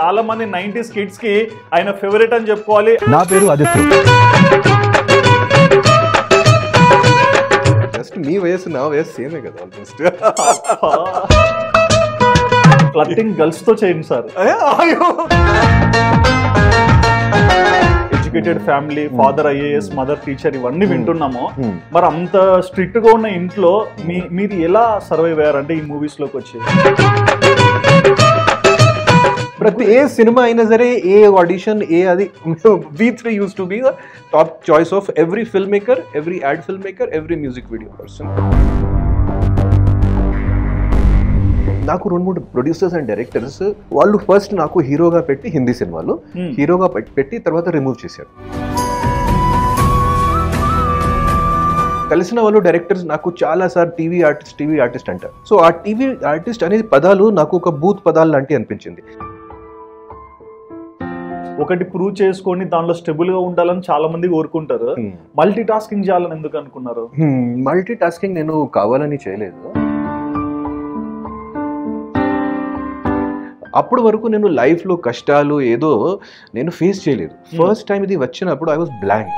చాలా మంది 90s kids కి ఆయన ఫేవరెట్ అని చెప్పుకోవాలి. నా పేరు ఆదిత్య. జస్ట్ మీ వయసు నా వయసు సేమే కదా ఆల్మోస్ట్. ఫ్లర్టింగ్ గర్ల్స్ తో చేయండి sir. Educated family, father IAS, mother teacher, ఇవన్నీ వింటున్నాము. మరి అంత స్ట్రిక్ట్ గా ఉన్న ఇంట్లో మీరు ఎలా సర్వైవ్ అయ్యారు అంటే ఈ మూవీస్ లోకి వచ్చి? ప్రతి ఏ సినిమా అయినా సరే, ఏ ఆడిషన్, ఏ అది V3 use to be the top choice of every film maker, every ad film maker, every music video person. నాకు 2-3 ప్రొడ్యూసర్స్ అండ్ డైరెక్టర్స్ వాళ్ళు ఫస్ట్ నాకు హీరోగా పెట్టి హిందీ సినిమాలు హీరోగా పెట్టి తర్వాత రిమూవ్ చేశారు. కలిసిన వాళ్ళు డైరెక్టర్స్ నాకు చాలా సార్ టీవీ ఆర్టిస్ట్ అంటారు. సో ఆ టీవీ ఆర్టిస్ట్ అనేది పదాలు నాకు ఒక బూత్ పదాలు లాంటి అనిపించింది. ఒకటి ప్రూవ్ చేసుకొని దానిలో స్టెబుల్ గా ఉండాలని చాలా మంది కోరుకుంటారు. మల్టీ టాస్కింగ్ చేయాలని ఎందుకు అనుకున్నారు? మల్టీ టాస్కింగ్ నేను కావాలని చేయలేదు. అప్పటి వరకు నేను లైఫ్లో కష్టాలు ఏదో నేను ఫేస్ చేయలేదు. ఫస్ట్ టైం ఇది వచ్చినప్పుడు I was blank.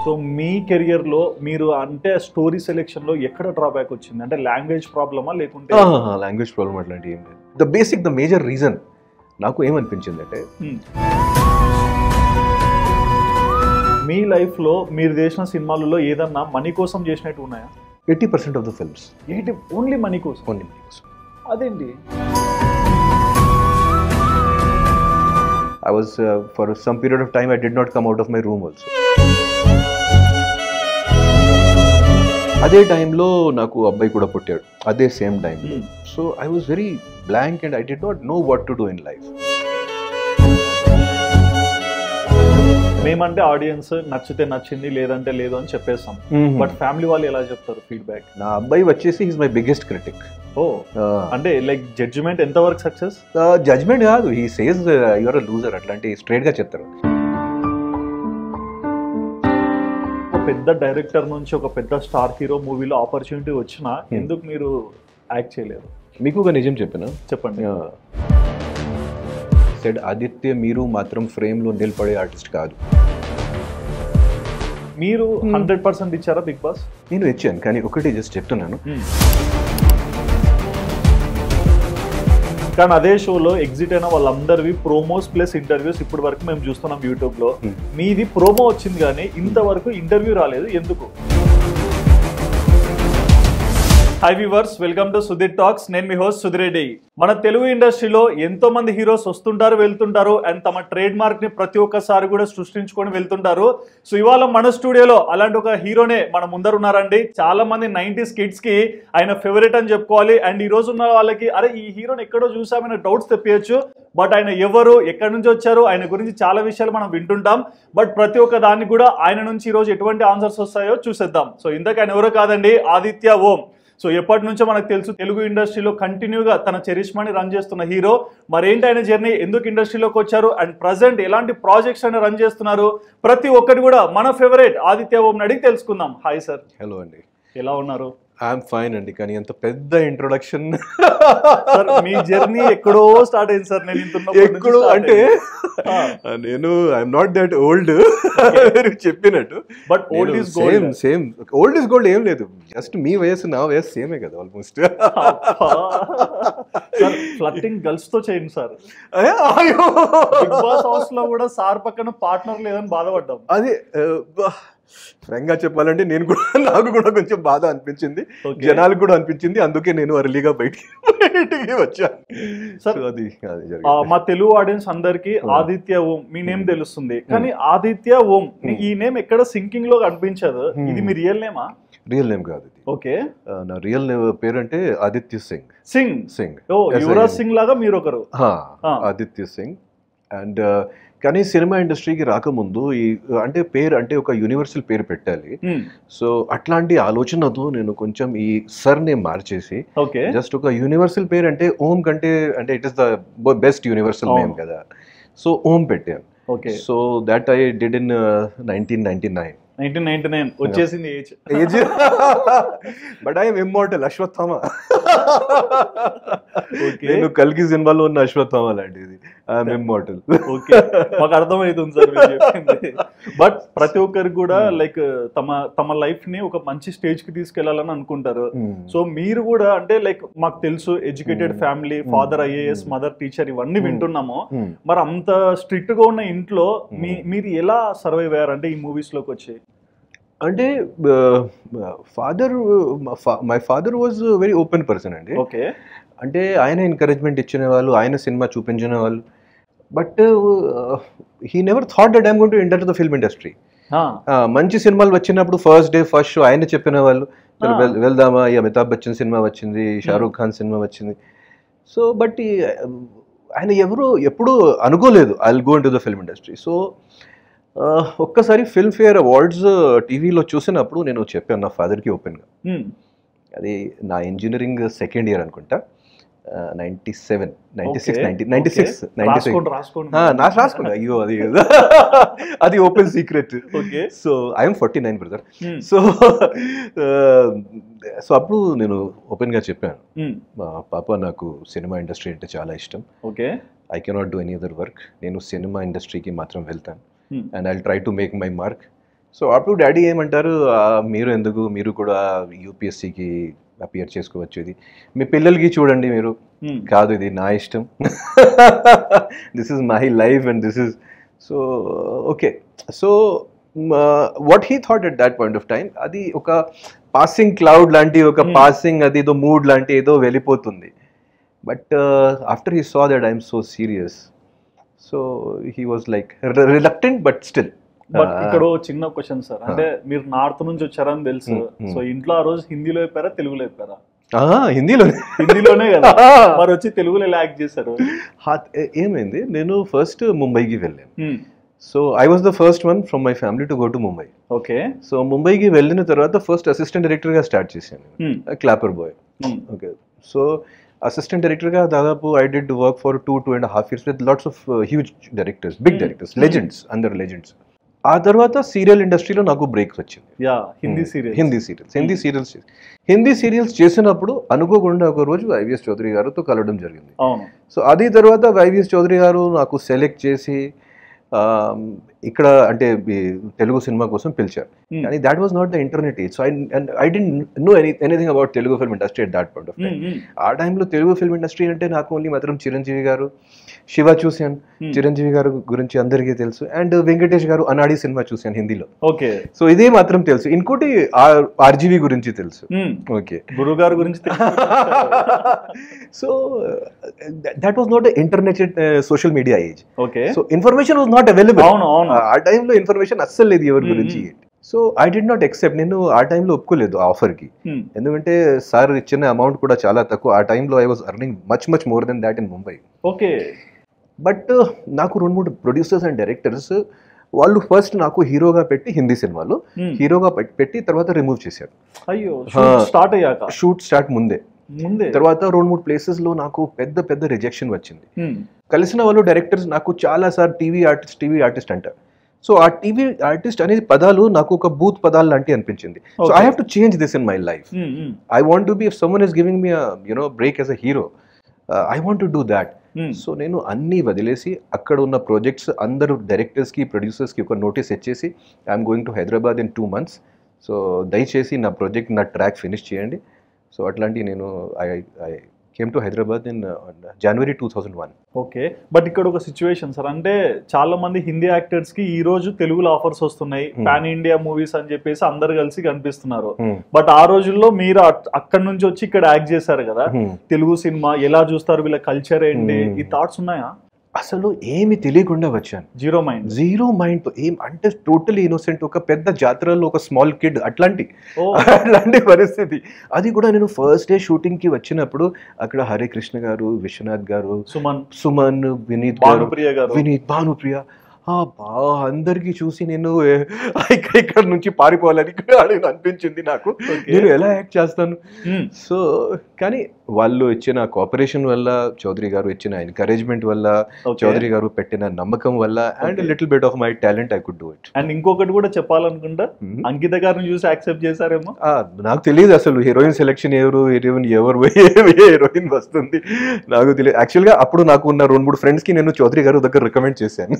So me career లో మీరు అంటే స్టోరీ సెలెక్షన్ లో ఎక్కడ డ్రాబ్యాక్ వచ్చింది? అంటే లాంగ్వేజ్ ప్రాబ్లమా లేకుంటే? లాంగ్వేజ్ ప్రాబ్లమ్ అట్లాంటి ఏం లేదు. ద మేజర్ రీజన్ నాకు ఏమనిపించింది అంటే, మీ లైఫ్ లో మీరు చేసిన సినిమాలలో ఏదన్నా మనీ కోసం చేసినట్టు ఉన్నాయా? 80% of the films only money కోసం. ఓన్లీ మనీ కోసం. అదేంటి? I was for some period of time I did not come out of my room also. అదే టైంలో నాకు అబ్బాయి కూడా పుట్టాడు, అదే సేమ్ టైంలో. So I was very blank and I did not know what to do in life. మేమంటే audience నచ్చితే నచ్చింది, లేదంటే లేదు అని చెప్పేస్తాం. బట్ ఫ్యామిలీ వాళ్ళు ఎలా చెప్తారు ఫీడ్బ్యాక్? నా అబ్బాయి వచ్చేసి is my biggest critic. Oh, అంటే లైక్ జడ్జిమెంట్ ఎంత వరకు సక్సెస్? జడ్జ్మెంట్ కాదు, he says you are a loser, అట్లాంటి స్ట్రైట్ గా చెప్తారు. పెద్ద డైరెక్టర్ నుంచి ఒక పెద్ద స్టార్ హీరో మూవీలో ఆపర్చునిటీ వచ్చినా ఎందుకు మీరు యాక్ట్ చేయలేరు? మీకు ఒక నిజం చెప్పిన చెప్పండి. సెడ్ ఆదిత్య, మీరు మాత్రం ఫ్రేమ్ లో నిలబడే ఆర్టిస్ట్ కాదు. మీరు 100% ఇచ్చారా బిగ్ బాస్? నేను ఇచ్చాను, కానీ ఒకటి జస్ట్ చెప్తున్నాను. కానీ అదే షోలో ఎగ్జిట్ అయిన వాళ్ళందరివి ప్రోమోస్ ప్లస్ ఇంటర్వ్యూస్ ఇప్పటి వరకు మేము చూస్తున్నాం యూట్యూబ్ లో. మీది ప్రోమో వచ్చింది కానీ ఇంతవరకు ఇంటర్వ్యూ రాలేదు, ఎందుకు? High viewers, welcome to Sudheer talks. నేను మీ హోస్ట్ సుధిరెడ్డి. మన తెలుగు ఇండస్ట్రీలో ఎంతో మంది హీరోస్ వస్తుంటారు, వెళ్తుంటారు, అండ్ తమ ట్రేడ్ మార్క్ ని ప్రతి ఒక్కసారి కూడా సృష్టించుకొని వెళ్తుంటారు. సో ఇవాళ మన స్టూడియోలో అలాంటి ఒక హీరోనే మన ముందర ఉన్నారండి. చాలా మంది 90s కిడ్స్ కి ఆయన ఫేవరెట్ అని చెప్పుకోవాలి. అండ్ ఈ రోజు ఉన్న వాళ్ళకి అరే ఈ హీరోని ఎక్కడో చూసామని డౌట్స్ తెప్పియచ్చు. బట్ ఆయన ఎవరు, ఎక్కడి నుంచి వచ్చారు, ఆయన గురించి చాలా విషయాలు మనం వింటుంటాం. బట్ ప్రతి ఒక్క దానికి కూడా ఆయన నుంచి ఈ రోజు ఎటువంటి ఆన్సర్స్ వస్తాయో చూసేద్దాం. సో ఇందాక ఆయన ఎవరో కాదండి, ఆదిత్య ఓం. సో ఎప్పటి నుంచో మనకు తెలుసు తెలుగు ఇండస్ట్రీలో కంటిన్యూగా తన చరిష్మాని రన్ చేస్తున్న హీరో. మరేంటి ఆయన జర్నీ, ఎందుకు ఇండస్ట్రీలోకి వచ్చారు, అండ్ ప్రజెంట్ ఎలాంటి ప్రాజెక్ట్స్ అయినా రన్ చేస్తున్నారు, ప్రతి ఒక్కటి కూడా మన ఫేవరెట్ ఆదిత్య ఓం అడిగి తెలుసుకుందాం. Hi sir. హలో అండి, ఎలా ఉన్నారు? ఐఎమ్ ఫైన్ అండి. కానీ ఎంత పెద్ద ఇంట్రొడక్షన్. మీ జర్నీ ఎక్కడో స్టార్ట్ అయింది సార్. నేను ఎక్కడో అంటే నేను ఐఎమ్ నాట్ దట్ ఓల్డ్ చెప్పినట్టు. But old is gold. Same old is gold ఏం లేదు, జస్ట్ మీ వయసు నా వయసు సేమే కదా ఆల్మోస్ట్. ఫ్లర్టింగ్ గర్ల్స్ తో చేయండి సార్. బిగ్ బాస్ హౌస్ లో కూడా సార్ పక్కన పార్ట్నర్ లేదని బాధపడ్డాం. అదే ఫ్రాంక్గా చెప్పాలంటే నాకు కూడా కొంచెం బాధ అనిపించింది, జనాలకు కూడా అనిపించింది. అందుకే నేను అర్లీగా బయటికి వచ్చాను. అది మా తెలుగు ఆడియన్స్ అందరికి ఆదిత్య ఓం మీ నేమ్ తెలుస్తుంది, కానీ ఆదిత్య ఓం ఈ నేమ్ ఎక్కడ సింకింగ్ లో కనిపించదు. ఇది మీ రియల్ నేమా? రియల్ నేమ్ కాదు. ఓకే, నా రియల్ పేరు అంటే ఆదిత్య సింగ్. యువరాజ్ సింగ్ లాగా మీరు ఒకరు. ఆదిత్య సింగ్. అండ్ కానీ సినిమా ఇండస్ట్రీకి రాకముందు ఈ అంటే పేరు అంటే ఒక యూనివర్సల్ పేరు పెట్టాలి. సో అట్లాంటి ఆలోచనతో నేను కొంచెం ఈ సర్ నేమ్ మార్చేసి జస్ట్ ఒక యూనివర్సల్ పేరు అంటే ఓం కంటే అంటే it is the best universal name కదా, సో ఓం పెట్టాను. So that I did in 1999. 1999 వచ్చేసింది age. But I'm immortal, Ashwatthama. నేను కల్కి సినిమాలో ఉన్న అశ్వత్థామ లాంటిది. I'm immortal. ఓకే, మాకు అర్థమవుతుంది సార్ మీరు చెప్పింది. బట్ ప్రతి ఒక్కరికి కూడా లైక్ తమ లైఫ్ ని ఒక మంచి స్టేజ్ కి తీసుకెళ్లాలని అనుకుంటారు. సో మీరు కూడా అంటే లైక్ మాకు తెలుసు educated family, father IAS, mother teacher, ఇవన్నీ వింటున్నాము. మరి అంత స్ట్రిక్ట్ గా ఉన్న ఇంట్లో మీరు ఎలా సర్వైవ్ అయ్యారు అంటే ఈ మూవీస్ లోకి వచ్చి? అంటే my father was very open person అండి. ఓకే, అంటే ఆయన ఎంకరేజ్మెంట్ ఇచ్చిన వాళ్ళు, ఆయన సినిమా చూపించిన వాళ్ళు. But he never thought that I'm going to enter the film industry. మంచి సినిమాలు వచ్చినప్పుడు ఫస్ట్ డే ఫస్ట్ షో ఆయన చెప్పిన వాళ్ళు, వెళ్దామా, ఈ అమితాబ్ బచ్చన్ సినిమా వచ్చింది, షారూఖ్ ఖాన్ సినిమా వచ్చింది. సో బట్ ఆయన ఎప్పుడూ అనుకోలేదు I will go into the film industry. So ఒక్కసారి ఫిల్మ్ఫేర్ అవార్డ్స్ టీవీలో చూసినప్పుడు నేను చెప్పాను నా ఫాదర్కి ఓపెన్గా. అది నా ఇంజనీరింగ్ సెకండ్ ఇయర్ అనుకుంటా, 96 రాసుకోండి. అయ్యో అది open secret. So I'm 49 brother. So అప్పుడు నేను ఓపెన్గా చెప్పాను, మా పాప నాకు సినిమా ఇండస్ట్రీ అంటే చాలా ఇష్టం. Okay, I cannot do any other work. నేను సినిమా ఇండస్ట్రీకి మాత్రం వెళ్తాను and I try to make my mark. So అప్పుడు డాడీ ఏమంటారు, మీరు కూడా యూపీఎస్సీకి అపియర్ చేసుకోవచ్చు, ఇది మీ పిల్లలకి చూడండి, మీరు కాదు, ఇది నా ఇష్టం, this is my life and this is. So okay, so what he thought at that point of time, అది ఒక పాసింగ్ క్లౌడ్ లాంటి, ఒక పాసింగ్ అది ఏదో మూడ్ లాంటి ఏదో వెళ్ళిపోతుంది. But after he saw that I'm so serious, so he was like reluctant but still. But ఇక్కడ చిన్న క్వశ్చన్ సార్, అంటే మీరు నార్త్ నుంచి వచ్చారని తెలుసు. సో ఇంట్లో ఆ రోజు హిందీలో చెప్పారా, తెలుగులో చెప్పారా? హిందీలోనే కదా, మరి వచ్చి తెలుగులో ఎలా యాక్ట్ చేశారు? ఏమైంది, నేను ఫస్ట్ ముంబైకి వెళ్ళాను. So I was the first one from my family to go to Mumbai. Okay, so ముంబైకి వెళ్ళిన తర్వాత ఫస్ట్ అసిస్టెంట్ డైరెక్టర్గా స్టార్ట్ చేశాను, clapper boy. Okay, so assistant డైరెక్టర్గా దాదాపు I did work for 2.5 years with lots of huge directors, big directors, legends, అందరు legends. ఆ తర్వాత సీరియల్ ఇండస్ట్రీలో నాకు బ్రేక్ వచ్చింది. హిందీ సీరియల్స్ చేసినప్పుడు అనుకోకుండా ఒక రోజు వైవిఎస్ చౌదరి గారితో కలవడం జరిగింది. సో అది తర్వాత వైవిఎస్ చౌదరి గారు నాకు సెలెక్ట్ చేసి ఇక్కడ అంటే తెలుగు సినిమా కోసం పిలిచారు. కానీ that was not the internet age. So I didn't know anything about Telugu film industry at that point of time. ఆ టైంలో తెలుగు ఫిల్మ్ ఇండస్ట్రీ అంటే నాకు ఓన్లీ మాత్రం చిరంజీవి గారు, శివ చూశాను, చిరంజీవి గారు గురించి అందరికీ తెలుసు, అండ్ వెంకటేష్ గారు అనాడి సినిమా చూశాను హిందీలో. ఓకే, సో ఇదే మాత్రం తెలుసు. ఇంకోటి ఆర్జీవి గురించి తెలుసు. ఓకే, గురువు గారి గురించి. So that was not internet social media age. Okay, so information was not available. ఆ టైంలో ఇన్ఫర్మేషన్ అస్సలు లేదు ఎవరి గురించి. So I did not accept. నేను ఆ టైంలో ఒప్పుకోలేదు ఆ ఆఫర్కి, ఎందుకంటే సార్ ఇచ్చిన అమౌంట్ కూడా చాలా తక్కువ. ఆ టైంలో I was earning much more than that in Mumbai. Okay, but నాకు 2-3 ప్రొడ్యూసర్స్ అండ్ డైరెక్టర్స్ వాళ్ళు ఫస్ట్ నాకు హీరోగా పెట్టి హిందీ సినిమాలో హీరోగా పెట్టి తర్వాత రిమూవ్ చేశారు. అయ్యో, స్టార్ట్ అయ్యాక, షూట్ స్టార్ట్ ముందే. తర్వాత 2-3 ప్లేసెస్ లో నాకు పెద్ద రిజెక్షన్ వచ్చింది. కలిసిన వాళ్ళు డైరెక్టర్స్ నాకు చాలా సార్ టీవీ ఆర్టిస్ట్ అంటారు. సో ఆ టీవీ ఆర్టిస్ట్ అనేది పదాలు నాకు ఒక బూత్ పదాలు లాంటి అనిపించింది. So I have to change this in my life. I want to B, if someone is giving me break as a hero, I want to do that. So నేను అన్నీ వదిలేసి అక్కడ ఉన్న ప్రాజెక్ట్స్ అందరూ డైరెక్టర్స్కి, ప్రొడ్యూసర్స్కి ఒక నోటీస్ ఇచ్చేసి I'm going to Hyderabad in 2 months. So దయచేసి నా ప్రాజెక్ట్, నా ట్రాక్ ఫినిష్ చేయండి. సో అట్లాంటి నేను I came to Hyderabad in January 2001. Okay, but ఇక్కడ ఒక సిచ్యువేషన్ సార్, అంటే చాలా మంది హిందీ యాక్టర్స్ కి ఈ రోజు తెలుగులో ఆఫర్స్ వస్తున్నాయి, పాన్ ఇండియా మూవీస్ అని చెప్పేసి అందరు కలిసి కనిపిస్తున్నారు. బట్ ఆ రోజుల్లో మీరు అక్కడ నుంచి వచ్చి ఇక్కడ యాక్ట్ చేశారు కదా, తెలుగు సినిమా ఎలా చూస్తారు, వీళ్ళ కల్చర్ ఏంటి, ఈ థాట్స్ ఉన్నాయా? అసలు ఏమి తెలియకుండా వచ్చాను, జీరో మైండ్ తో. ఏం అంటే టోటలీ ఇన్నోసెంట్, ఒక పెద్ద జాతరలో ఒక స్మాల్ కిడ్, అట్లాంటి పరిస్థితి. అది కూడా నేను ఫస్ట్ డే షూటింగ్ కి వచ్చినప్పుడు అక్కడ హరే కృష్ణ గారు, విశ్వనాథ్ గారు, సుమన్, వినీత్ భానుప్రియ, అందరికి చూసి నేను ఇక్కడ నుంచి పారిపోవాలని అనిపించింది నాకు. నేను ఎలా యాక్ట్ చేస్తాను. సో కానీ వాళ్ళు ఇచ్చిన కోఆపరేషన్ వల్ల, చౌదరి గారు ఇచ్చిన ఎంకరేజ్మెంట్ వల్ల, చౌదరి గారు పెట్టిన నమ్మకం వల్ల, and little bit of my talent I could do it. And ఇంకొకటి కూడా చెప్పాలనుకుంటా, అంకిత గారిని చూసి యాక్సెప్ట్ చేశారేమో. నాకు తెలియదు అసలు హీరోయిన్ సెలెక్షన్ ఎవరు హీరోయిన్ వస్తుంది నాకు తెలియదు. యాక్చువల్గా అప్పుడు నాకు ఉన్న 2-3 ఫ్రెండ్స్ కి నేను చౌదరి గారు దగ్గర రికమెండ్ చేశాను.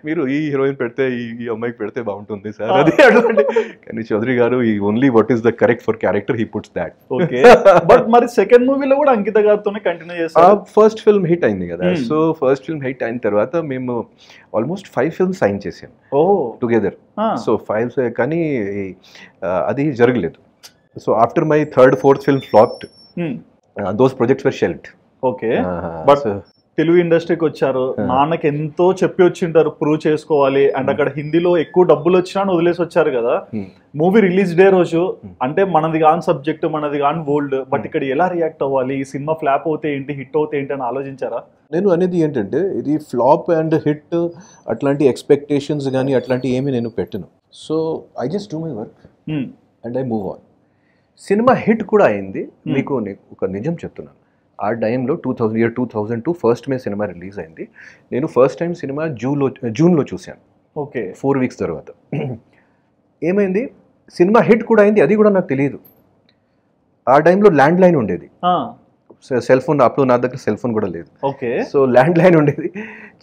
మీరు ఈ హీరోయిన్ పెడితే ఈ అమ్మాయికి పెడితే బాగుంటుంది సార్ అది అట్లాంటి. కానీ చౌదరి గారు ఈ only what is the correct for character he puts that. Okay, but మరి సెకండ్ మూవీలో కూడా అంకిత గారితోనే కంటిన్యూ చేస్తారు. ఫస్ట్ ఫిల్మ్ హిట్ అయింది కదా, సో ఫస్ట్ ఫిల్మ్ హిట్ అయిన తర్వాత మేము ఆల్మోస్ట్ 5 ఫిల్మ్స్ సైన్ చేసాం టుగెదర్. సో 5, కానీ అది జరగలేదు. So after my 3rd, 4th film flopped. Those projects were shelved. Okay, but Telugu ఇండస్ట్రీకి వచ్చారు, నాన్నకి ఎంతో చెప్పి వచ్చింటారు ప్రూవ్ చేసుకోవాలి, అండ్ అక్కడ హిందీలో ఎక్కువ డబ్బులు వచ్చినా వదిలేసి వచ్చారు కదా. మూవీ రిలీజ్ డే రోజు అంటే మనది కాని సబ్జెక్ట్, మనది కాని వరల్డ్, బట్ ఇక్కడ ఎలా రియాక్ట్ అవ్వాలి, ఈ సినిమా ఫ్లాప్ అవుతే ఏంటి, హిట్ అవుతే ఏంటి అని ఆలోచించారా? నేను అనేది ఏంటంటే ఇది ఫ్లాప్ అండ్ హిట్ అట్లాంటి ఎక్స్పెక్టేషన్స్ కానీ అట్లాంటి ఏమీ నేను పెట్టను. So I just do my work and I move on. Cinema hit కూడా అయింది. మీకు ఒక నిజం చెప్తున్నాను, ఆ టైంలో 2002 ఫస్ట్ మే సినిమా రిలీజ్ అయింది. నేను ఫస్ట్ టైం సినిమా జూన్లో చూశాను. ఓకే, 4 వీక్స్ తర్వాత. ఏమైంది, సినిమా హిట్ కూడా అయింది, అది కూడా నాకు తెలియదు. ఆ టైంలో ల్యాండ్ లైన్ ఉండేది, సెల్ ఫోన్. అప్పుడు నా దగ్గర సెల్ ఫోన్ కూడా లేదు. ఓకే, సో ల్యాండ్ లైన్ ఉండేది.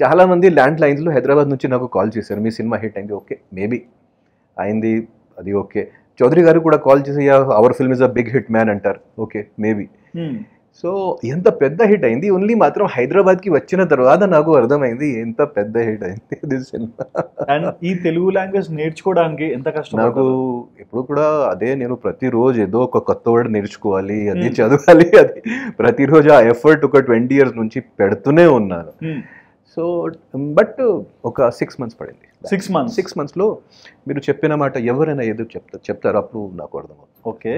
చాలా మంది ల్యాండ్ లైన్స్లో హైదరాబాద్ నుంచి నాకు కాల్ చేశారు, మీ సినిమా హిట్ అయింది. ఓకే, మేబీ అయింది, అది ఓకే. చౌదరి గారు కూడా కాల్ చేసి our film is a big hit man అంటారు. Okay, maybe. సో ఎంత పెద్ద హిట్ అయింది, ఓన్లీ మాత్రం హైదరాబాద్కి వచ్చిన తర్వాత నాకు అర్థమైంది ఎంత పెద్ద హిట్ అయింది ఇది సినిమా. అండ్ ఈ తెలుగు లాంగ్వేజ్ నేర్చుకోవడానికి ఎంత కష్టం? నాకు ఎప్పుడు కూడా అదే, నేను ప్రతిరోజు ఏదో ఒక కొత్త వర్డ్ నేర్చుకోవాలి, అది చదవాలి, అది ప్రతిరోజు ఆ ఎఫర్ట్ ఒక 20 years నుంచి పెడుతూనే ఉన్నాను. సో బట్ ఒక 6 months పడింది. 6 monthsలో మీరు చెప్పిన మాట ఎవరైనా ఏదో చెప్తారు, అప్పుడు నాకు అర్థమవుతుంది. ఓకే,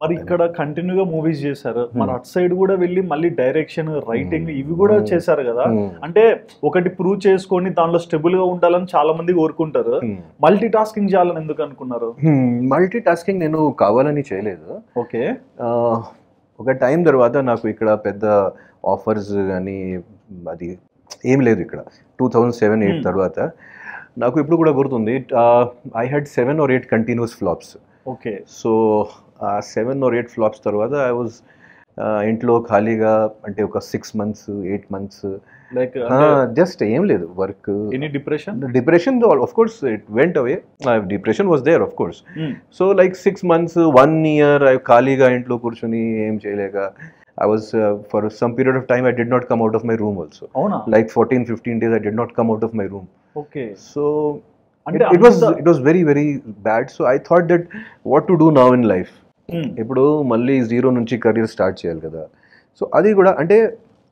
మరి ఇక్కడ కంటిన్యూగా మూవీస్ చేశారు, మరి అటు సైడ్ కూడా వెళ్ళి మళ్ళీ డైరెక్షన్, రైటింగ్ ఇవి కూడా చేశారు కదా. అంటే ఒకటి ప్రూవ్ చేసుకొని దానిలో స్టెబుల్ గా ఉండాలని చాలా మంది కోరుకుంటారు. మల్టీ టాస్కింగ్ చేయాలని ఎందుకు అనుకున్నారు? మల్టీ టాస్కింగ్ నేను కావాలని చేయలేదు. ఓకే, ఒక టైం తర్వాత నాకు ఇక్కడ పెద్ద ఆఫర్స్ కానీ అది ఏం లేదు ఇక్కడ. 2007-8 తర్వాత నాకు ఇప్పుడు కూడా గుర్తుంది, I had 7 or 8 continuous flops. Okay, so 7 or 8 flops తర్వాత ఐ వాజ్ ఇంట్లో ఖాళీగా, అంటే ఒక 6 months, 8 months లైక్ జస్ట్ ఏం లేదు work. Depression of course it went away. Depression was there of course. So like 6 months, 1 year ఖాళీగా ఇంట్లో కూర్చొని ఏం చేయలేక I was for some period of time I did not come out of my room also. Like 14-15 days I did not come out of my room. Okay, so it was very very bad. So I thought that what to do now in life. ఇప్పుడు మళ్ళీ 0 నుంచి career start చేయాలి కదా. So అది కూడా అంటే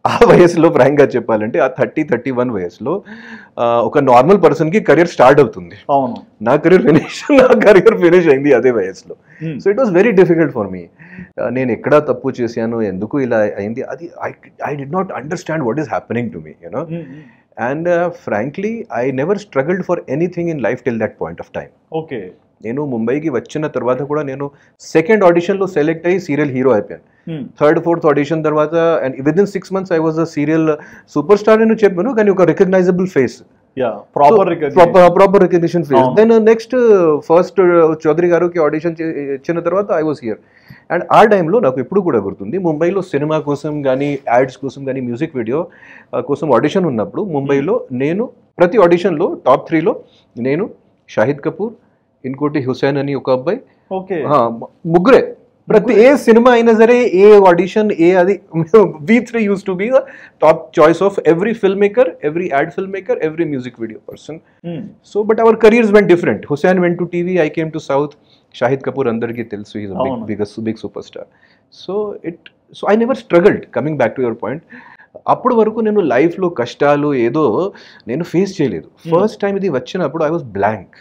ఆ వయసులో ఫ్రాంక్గా చెప్పాలంటే ఆ 30-31 వయసులో ఒక నార్మల్ పర్సన్కి కెరీర్ స్టార్ట్ అవుతుంది. నా కెరీర్ ఫినిష్ అయింది అదే వయసులో. So it was very difficult for me. నేను ఎక్కడ తప్పు చేశాను, ఎందుకు ఇలా అయింది, అది I did not understand what is happening to me, you know. And frankly I never struggled for anything in life till that point of time. Okay, నేను ముంబైకి వచ్చిన తర్వాత కూడా నేను 2nd ఆడిషన్లో సెలెక్ట్ అయ్యి సీరియల్ హీరో అయిపోయాను. 3rd, 4th ఆడిషన్ తర్వాత and within 6 months I was a serial super star అని చెప్పాను, కానీ ఒక recognizable face, proper recognition face. Then next first Chowdary గారికి ఆడిషన్ ఇచ్చిన తర్వాత ఐ వాజ్ హియర్. అండ్ ఆ టైంలో నాకు ఎప్పుడు కూడా గుర్తుంది, ముంబైలో సినిమా కోసం కానీ యాడ్స్ కోసం కానీ మ్యూజిక్ వీడియో కోసం ఆడిషన్ ఉన్నప్పుడు ముంబైలో నేను ప్రతి ఆడిషన్లో టాప్ 3లో నేను, షాహిద్ కపూర్, ఇంకోటి హుసేన్ అని ఒక అబ్బాయి, ముగ్గురే. ప్రతి ఏ సినిమా అయినా సరే, ఏ ఆడిషన్, ఏ అది we3 used to be the top choice of every filmmaker, every ad filmmaker, every music video person. So but our careers went different. Hussain went to TV, I came to South. Shahid Kapoor andarki telsu, he's a big superstar. So I never struggled. Coming back to your point, అప్పటి వరకు నేను లైఫ్లో కష్టాలు ఏదో నేను face చేయలేదు. First time ఇది వచ్చినప్పుడు ఐ వాజ్ బ్లాంక్,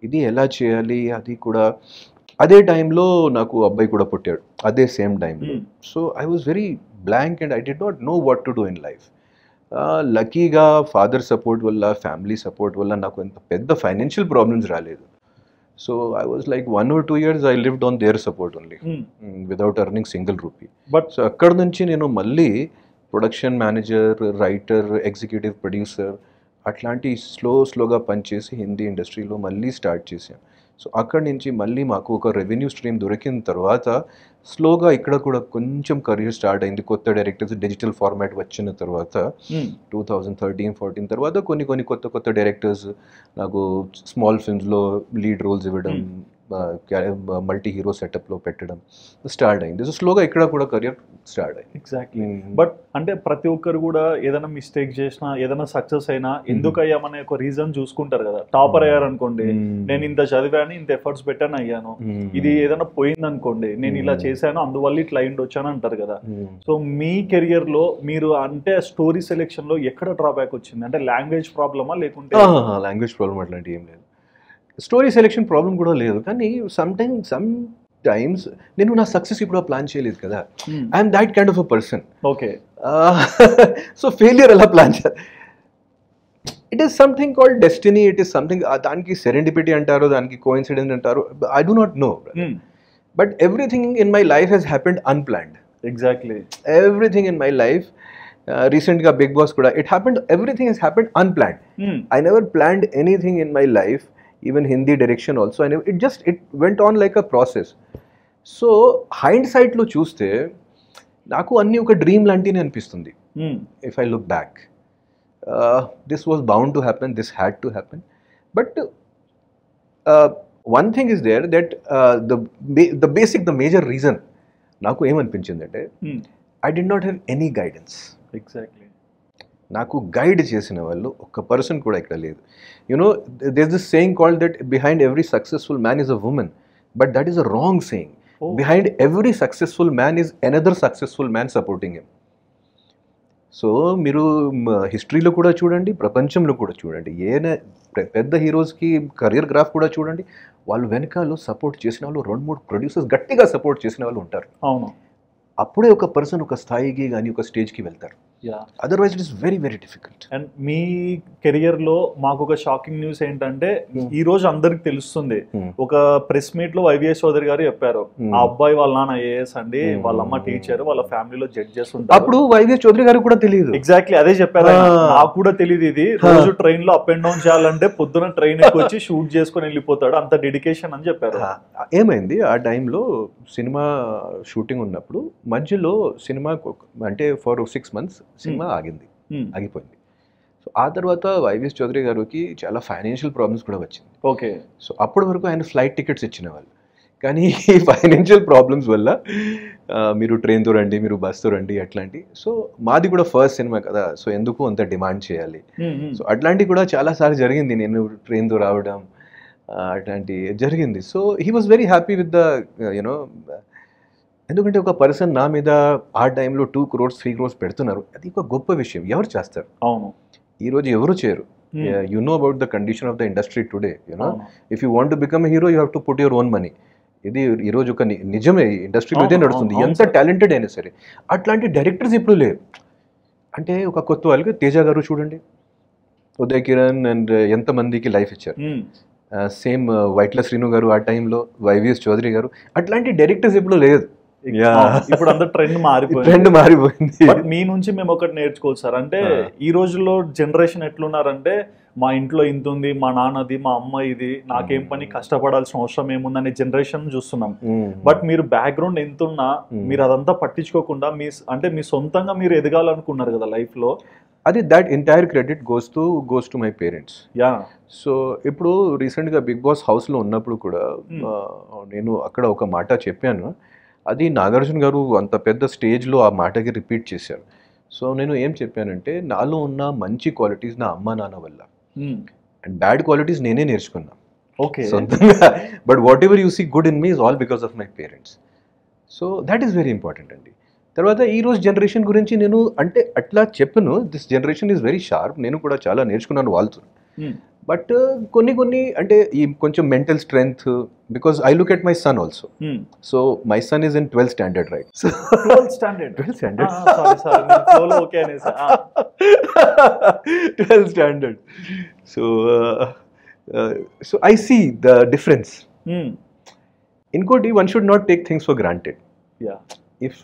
ఇది ఎలా చేయాలి అది కూడా. అదే టైంలో నాకు అబ్బాయి కూడా పుట్టాడు అదే సేమ్ టైంలో. So I was very blank and I did not know what to do in life. లక్కీగా ఫాదర్ సపోర్ట్ వల్ల, ఫ్యామిలీ సపోర్ట్ వల్ల నాకు ఎంత పెద్ద ఫైనాన్షియల్ ప్రాబ్లమ్స్ రాలేదు. So I was like 1 or 2 years I lived on their support only, without earning single rupee. But so అక్కడ నుంచి నేను మళ్ళీ production manager, writer, executive producer అట్లాంటి స్లోగా పనిచేసి హిందీ ఇండస్ట్రీలో మళ్ళీ స్టార్ట్ చేశాను. సో అక్కడి నుంచి మళ్ళీ మాకు ఒక రెవెన్యూ స్ట్రీమ్ దొరికిన తర్వాత స్లోగా ఇక్కడ కూడా కొంచెం కెరీర్ స్టార్ట్ అయింది. కొత్త డైరెక్టర్స్, డిజిటల్ ఫార్మాట్ వచ్చిన తర్వాత 2013-14 తర్వాత కొన్ని కొత్త డైరెక్టర్స్ నాకు స్మాల్ ఫిల్మ్స్లో లీడ్ రోల్స్ ఇవ్వడం, మల్టీ హీరో సెటప్లో పెట్టడం స్టార్ట్ అయింది. సో స్లోగా ఇక్కడ కూడా కెరియర్ స్టార్ట్ అయింది. ఎగ్జాక్ట్లీ. బట్ అంటే ప్రతి ఒక్కరు కూడా ఏదైనా మిస్టేక్ చేసినా, ఏదైనా సక్సెస్ అయినా ఎందుకు అయ్యామనే ఒక రీజన్ చూసుకుంటారు కదా. టాపర్ అయ్యారు అనుకోండి, నేను ఇంత చదివాను, ఇంత ఎఫర్ట్స్ పెట్టాను అయ్యాను. ఇది ఏదైనా పోయింది అనుకోండి, నేను ఇలా చేశాను అందువల్ల ఇట్లా అయింది వచ్చాను అంటారు కదా. సో మీ కెరియర్ లో మీరు అంటే స్టోరీ సెలెక్షన్ లో ఎక్కడ డ్రాబ్యాక్ వచ్చింది? అంటే లాంగ్వేజ్ ప్రాబ్లమా లేకుంటే? లాంగ్వేజ్ ప్రాబ్లమ్ అట్లాంటి ఏం లేదు, స్టోరీ సెలెక్షన్ ప్రాబ్లం కూడా లేదు. కానీ సమ్ టైమ్స్ నేను నా సక్సెస్ ఇప్పుడు ప్లాన్ చేయలేదు కదా. I'm that kind of a person. Okay. So failure ఎలా ప్లాన్ చేయాలి? It is something called destiny. It is something, దానికి సెరెండిపిటీ అంటారు, దానికి కోఇన్సిడెన్స్ అంటారు. I do not know, but everything in my life has happened unplanned. Exactly. Everything in my life, రీసెంట్గా Bigg Boss కూడా it happened, everything has happened unplanned. I never planned anything in my life, even Hindi direction also. And it went on like a process. So hindsight lo chuste naku anni oka dream lantine anpistundi. If I look back, this was bound to happen, this had to happen. But one thing is there, that the major reason naku em anpinchindante, I did not have any guidance. Exactly. నాకు guide చేసిన వాళ్ళు ఒక్క person కూడా ఇక్కడ లేదు. You know there is this saying called that behind every successful man is a woman, but that is a wrong saying. Behind every successful man is another successful man supporting him. So మీరు హిస్టరీలో కూడా చూడండి, ప్రపంచంలో కూడా చూడండి, పెద్ద హీరోస్కి career graph కూడా చూడండి, వాళ్ళు వెనకాల సపోర్ట్ చేసిన వాళ్ళు 2-3 ప్రొడ్యూసర్స్ గట్టిగా సపోర్ట్ చేసిన వాళ్ళు ఉంటారు. అవును. అప్పుడే ఒక పర్సన్ ఒక స్థాయికి కానీ ఒక స్టేజ్కి వెళ్తారు. Otherwise it is very very difficult. And me career లో మాకు ఒక షాకింగ్ న్యూస్ ఏంటంటే, ఈ రోజు అందరికి తెలుస్తుంది, ఒక ప్రెస్ మీట్ లో వైవిఎస్ చౌదరి గారు చెప్పారు, ఆ అబ్బాయి వాళ్ళ నాన్న ఐఏఎస్ అండి, వాళ్ళ అమ్మ టీచర్, వాళ్ళ ఫ్యామిలీలో జడ్జెస్ ఉంటారు. అప్పుడు వైవిఎస్ చౌదరి గారు కూడా తెలియదు. ఎగ్జాక్ట్లీ అదే చెప్పారు. నాకు కూడా తెలియదు. ఇది రోజు ట్రైన్ లో అప్ అండ్ డౌన్ చేయాలంటే పొద్దున ట్రైన్ ఎక్కి వచ్చి షూట్ చేసుకుని వెళ్ళిపోతాడు, అంత డెడికేషన్ అని చెప్పారు. ఏమైంది ఆ టైంలో, సినిమా షూటింగ్ ఉన్నప్పుడు మధ్యలో సినిమా అంటే ఫర్ 6 months సినిమా ఆగిపోయింది. సో ఆ తర్వాత వైవిఎస్ చౌదరి గారికి చాలా ఫైనాన్షియల్ ప్రాబ్లమ్స్ కూడా వచ్చింది. ఓకే. సో అప్పటి వరకు ఆయన ఫ్లైట్ టికెట్స్ ఇచ్చిన వాళ్ళు, కానీ ఈ ఫైనాన్షియల్ ప్రాబ్లమ్స్ వల్ల మీరు ట్రైన్తో రండి, మీరు బస్తో రండి అట్లాంటి. సో మాది కూడా ఫస్ట్ సినిమా కదా, సో ఎందుకు అంత డిమాండ్ చేయాలి. సో అట్లాంటివి కూడా చాలాసార్లు జరిగింది, నేను ట్రైన్తో రావడం అట్లాంటి జరిగింది. So he was very happy with the you know, ఎందుకంటే ఒక పర్సన్ నా మీద ఆ టైంలో 2 crores 3 crores పెడుతున్నారు, అది ఒక గొప్ప విషయం. ఎవరు చేస్తారు? అవును. ఈరోజు ఎవరు చేయరు. You know about the condition of the industry today. You know if you want to become a hero you have to put your own money. ఇది ఈరోజు ఒక నిజమే, ఇండస్ట్రీలో ఇదే నడుస్తుంది, ఎంత టాలెంటెడ్ అయినా సరే. అట్లాంటి డైరెక్టర్స్ ఇప్పుడు లేవు. అంటే ఒక కొత్త వాళ్ళకి తేజ గారు చూడండి, ఉదయ్ కిరణ్ అండ్ ఎంతమందికి లైఫ్ ఇచ్చారు. సేమ్ వైట్ల శ్రీను గారు ఆ టైంలో, వైవిఎస్ చౌదరి గారు, అట్లాంటి డైరెక్టర్స్ ఇప్పుడు లేదు. ఇప్పుడు అందరు ట్రెండ్ మారిపోయింది. బట్ మీ నుంచి మేము ఒకటి నేర్చుకోవచ్చు సార్. అంటే ఈ రోజుల్లో జనరేషన్ ఎట్లున్నారంటే, మా ఇంట్లో ఇంత ఉంది, మా నాన్నది, మా అమ్మ ఇది, నాకేం పని, కష్టపడాల్సిన అవసరం ఏముందనే జనరేషన్ చూస్తున్నాం. బట్ మీరు బ్యాక్గ్రౌండ్ ఎంత ఉన్నా మీరు అదంతా పట్టించుకోకుండా మీ సొంతంగా మీరు ఎదగాలనుకున్నారు కదా లైఫ్ లో. అది that entire credit goes to my parents. So ఇప్పుడు రీసెంట్గా బిగ్ బాస్ హౌస్లో ఉన్నప్పుడు కూడా నేను అక్కడ ఒక మాట చెప్పాను, అది నాగార్జున గారు అంత పెద్ద స్టేజ్లో ఆ మాటకి రిపీట్ చేశారు. సో నేను ఏం చెప్పానంటే, నాలో ఉన్న మంచి క్వాలిటీస్ నా అమ్మ నాన్న వల్ల, అండ్ బ్యాడ్ క్వాలిటీస్ నేనే నేర్చుకున్నా. ఓకే. సొంతంగా. But what ever you see good in me is all because of my parents. So that is very important అండి. తర్వాత ఈరోజు జనరేషన్ గురించి నేను అంటే అట్లా చెప్పను, this generation is very sharp, నేను కూడా చాలా నేర్చుకున్నాను వాళ్ళతో. బట్ కొన్ని అంటే ఈ కొంచెం mental strength, because I look at my son also. So my son is in 12th standard, right? So 12th standard. 12th standard. So I see the difference. ఇంకోటి, one should not take things for granted. Yeah if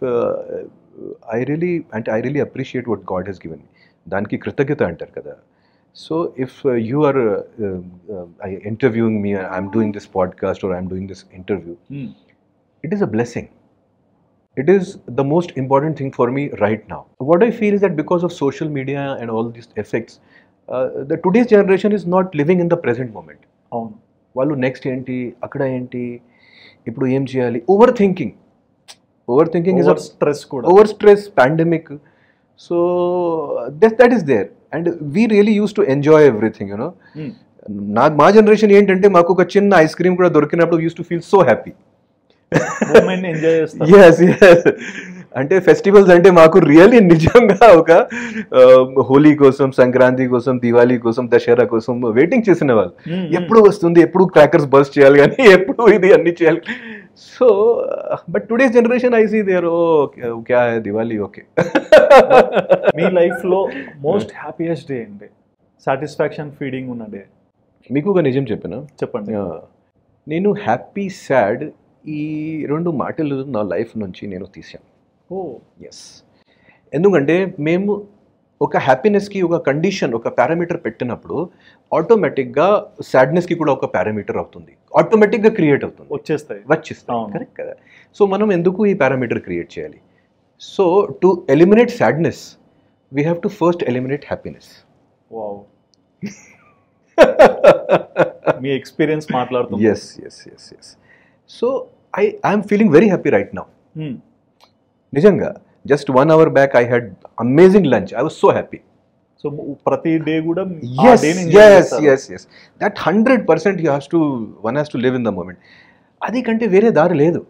I really appreciate what God he's given me, దానికి కృతజ్ఞత అంటారు కదా. So if you are interviewing me, I'm doing this podcast or I'm doing this interview, it is a blessing. It is the most important thing for me right now. What I feel is that because of social media and all these effects, the today's generation is not living in the present moment. వాళ్ళు next ఏంటి, అక్కడ ఏంటి, ఇప్పుడు ఏం చేయాలి, over thinking is stress కూడా, over stress, pandemic. So that is there and we really use to enjoy everything, you know. మా generation ఏంటంటే మాకు ఒక చిన్న ఐస్ క్రీమ్ కూడా దొరికినప్పుడు use to feel so happy. Enjoy చేస్తాం. yes అంటే ఫెస్టివల్స్ అంటే మాకు రియల్లీ నిజంగా ఒక హోలీ కోసం, సంక్రాంతి కోసం, దివాళీ కోసం, దసరా కోసం వెయిటింగ్ చేసిన వాళ్ళు. ఎప్పుడు వస్తుంది, ఎప్పుడు క్రాకర్స్ బర్స్ట్ చేయాలి, కానీ ఎప్పుడు ఇది అన్ని చేయాలి. So but today's generation I see there, ఓ క్యా హై దివాళీ, ఓకే. మీ లైఫ్ లో మోస్ట్ హ్యాపీయెస్ట్ డే ఏంటి, సాటిస్ఫాక్షన్ ఫీలింగ్ ఉన్న డే? మీకు ఒక నిజం చెప్పిన, చెప్పండి. నేను హ్యాపీ, సాడ్ ఈ రెండు మాటలు నా లైఫ్ నుంచి నేను తీసాను. ఎస్, ఎందుకంటే మేము ఒక హ్యాపీనెస్కి ఒక కండిషన్, ఒక పారామీటర్ పెట్టినప్పుడు ఆటోమేటిక్గా సాడ్నెస్కి కూడా ఒక పారామీటర్ అవుతుంది, ఆటోమేటిక్గా క్రియేట్ అవుతుంది, వచ్చేస్తాయి. కరెక్ట్ కదా. సో మనం ఎందుకు ఈ పారామీటర్ క్రియేట్ చేయాలి? So to eliminate sadness we have to first eliminate happiness. మీ ఎక్స్పీరియన్స్ మాట్లాడుతుంది. Yes yes yes yes. So I'm feeling very happy right now. నిజంగా just 1 hour back I had amazing lunch, I was so happy. So ప్రతి day కూడా that 100% one has to live in the moment. అది కంటే వేరే దారి లేదు.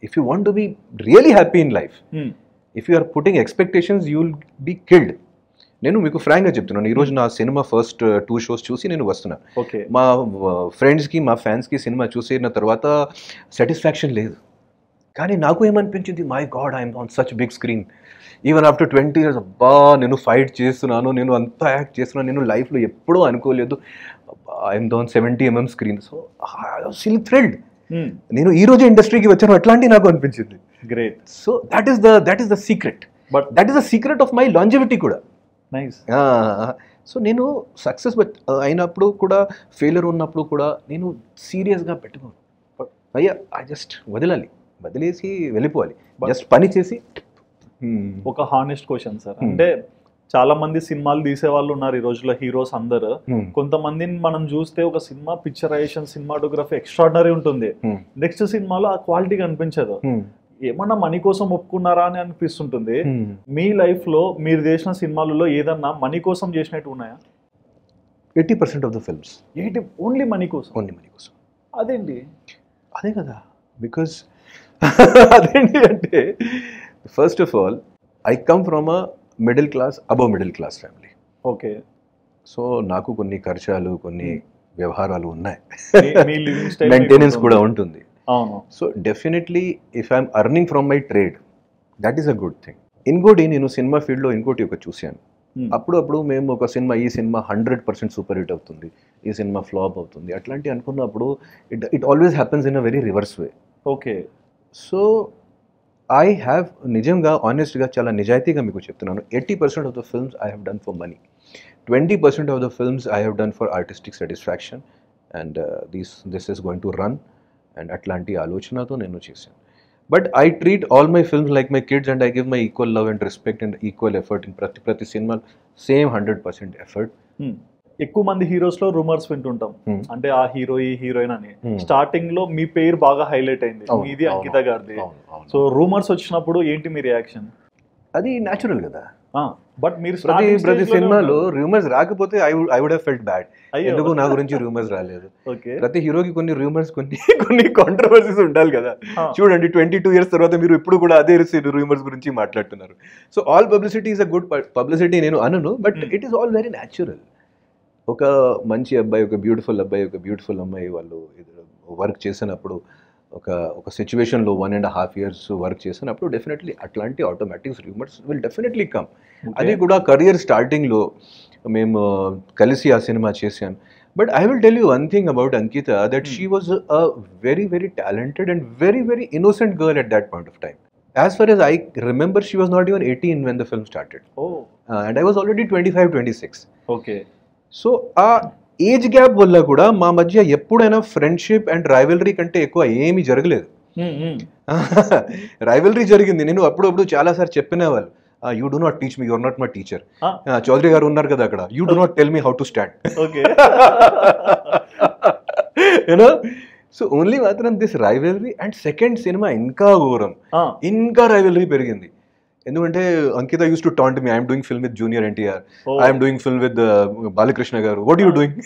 If you want to be really happy in life, if you are putting expectations, you will be killed. నేను మీకు ఫ్రాంక్గా చెప్తున్నాను, ఈరోజు నా సినిమా ఫస్ట్ 2 shows చూసి నేను వస్తున్నాను. మా ఫ్రెండ్స్కి, మా ఫ్యాన్స్కి సినిమా చూసిన తర్వాత సాటిస్ఫాక్షన్ లేదు, కానీ నాకు ఏమనిపించింది, my God, I'm on such big screen even after 20 years. అబ్బా, నేను ఫైట్ చేస్తున్నాను, నేను అంతా యాక్ట్ చేస్తున్నాను, నేను లైఫ్లో ఎప్పుడూ అనుకోలేదు I'm on 70 mm screen. So feel thrilled. నేను ఈ రోజు ఇండస్ట్రీకి వచ్చాను, అట్లాంటి నాకు అనిపించింది. Great. So that is the secret, but that is the secret of my longevity కూడా. నైస్. సో నేను సక్సెస్ అయినప్పుడు కూడా, ఫెయిల్యూర్ ఉన్నప్పుడు కూడా నేను సీరియస్గా పెట్టుకోను. అయ్యా, ఐ జస్ట్ వదిలేసి వెళ్ళిపోవాలి, జస్ట్ పని చేసి. ఒక హానెస్ట్ క్వశ్చన్ సార్, అంటే చాలా మంది సినిమాలు తీసే వాళ్ళు ఉన్నారు ఈ రోజుల్లో, హీరోస్ అందరు. కొంతమందిని మనం చూస్తే ఒక సినిమా పిక్చరైజేషన్, సినిమాటోగ్రఫీ ఎక్స్ట్రాడినరీ ఉంటుంది, నెక్స్ట్ సినిమాలో ఆ క్వాలిటీ కనిపించదు. ఏమన్నా మనీ కోసం ఒప్పుకున్నారా అని అనిపిస్తుంటుంది. మీ లైఫ్ లో మీరు చేసిన సినిమాలలో ఏదన్నా మనీ కోసం చేసినట్టు ఉన్నాయా? 80% of the films. Only money కోసం? ఓన్లీ మనీ కోసం. అదేంటి? అదే కదా, బికాస్ అదేంటి అంటే, first of all I come from a middle class, above middle class family. Okay. So నాకు కొన్ని ఖర్చాలు, కొన్ని వ్యవహారాలు ఉన్నాయి, మెయింటెనెన్స్ కూడా ఉంటుంది. So definitely if I'm earning from my trade, that is a good thing. ఇంకోటి, నేను సినిమా ఫీల్డ్లో ఇంకోటి ఒక చూశాను, అప్పుడప్పుడు మేము ఒక సినిమా, ఈ సినిమా 100% సూపర్ హిట్ అవుతుంది, ఈ సినిమా ఫ్లాప్ అవుతుంది, అట్లాంటి అనుకున్నప్పుడు it always happens in a very reverse way. Okay. So I have, నిజంగా ఆనెస్ట్గా చాలా నిజాయితీగా మీకు చెప్తున్నాను, 80% of the films I have done for money, 20% of the films I have done for artistic satisfaction, and this is going to run, and అట్లాంటి ఆలోచనతో నేను చేశాను. But I treat all my films like my kids, and I give my equal love and respect and equal effort in ప్రతి cinema, same 100% effort. ఎక్కువ మంది heroes లో rumours వింటుంటాం, అంటే ఆ హీరో, ఈ హీరోయిన్ అని. స్టార్టింగ్ లో మీ పేరు బాగా హైలైట్ అయింది, ఇది అంకిత గారిది. సో రూమర్స్ వచ్చినప్పుడు ఏంటి మీ రియాక్షన్? అది న్యాచురల్ కదా, బట్ మీరు ప్రతి సినిమాలో రూమర్స్ రాకపోతే I would have felt bad, ఎందుకు నా గురించి రూమర్స్ రాలేదు. ప్రతి హీరోకి కొన్ని రూమర్స్, కొన్ని కాంట్రవర్సీస్ ఉండాలి కదా. చూడండి, 22 years తర్వాత మీరు ఇప్పుడు కూడా అదే రూమర్స్ గురించి మాట్లాడుతున్నారు. So all publicity is a good publicity నేను అనను, but it is all very natural. ఒక మంచి అబ్బాయి, ఒక బ్యూటిఫుల్ అబ్బాయి, ఒక బ్యూటిఫుల్ అమ్మాయి వాళ్ళు వర్క్ చేసినప్పుడు, ఒక సిచ్యువేషన్లో 1.5 years వర్క్ చేసినప్పుడు డెఫినెట్లీ అట్లాంటి automatic rumours will definitely come. అది కూడా కెరియర్ స్టార్టింగ్లో మేము కలిసి ఆ సినిమా చేశాను, But I will tell you one thing about Ankita, that she was a very, very talented and very, very innocent girl at that point of time. As far as I remember, she was not even 18 when the film started. Oh, And I was already 25, 26. okay. So ఆ age gap వల్ల కూడా మా మధ్య ఎప్పుడైనా friendship and rivalry కంటే ఎక్కువ ఏమీ జరగలేదు. రైవలరీ జరిగింది. నేను అప్పుడప్పుడు చాలాసార్లు చెప్పిన వాళ్ళు, you do not teach me, your not my teacher. Chowdary గారు ఉన్నారు కదా అక్కడ, you do not tell me how to stand. Okay. You know, so only మాత్రం దిస్ రైవలరీ. అండ్ సెకండ్ సినిమా ఇంకా ఘోరం, ఇంకా రైవలరీ పెరిగింది. ఎందుకంటే Ankita uses to taunt me, I'm doing film with junior NTR, I'm doing film with Balakrishna గారు, what you doing,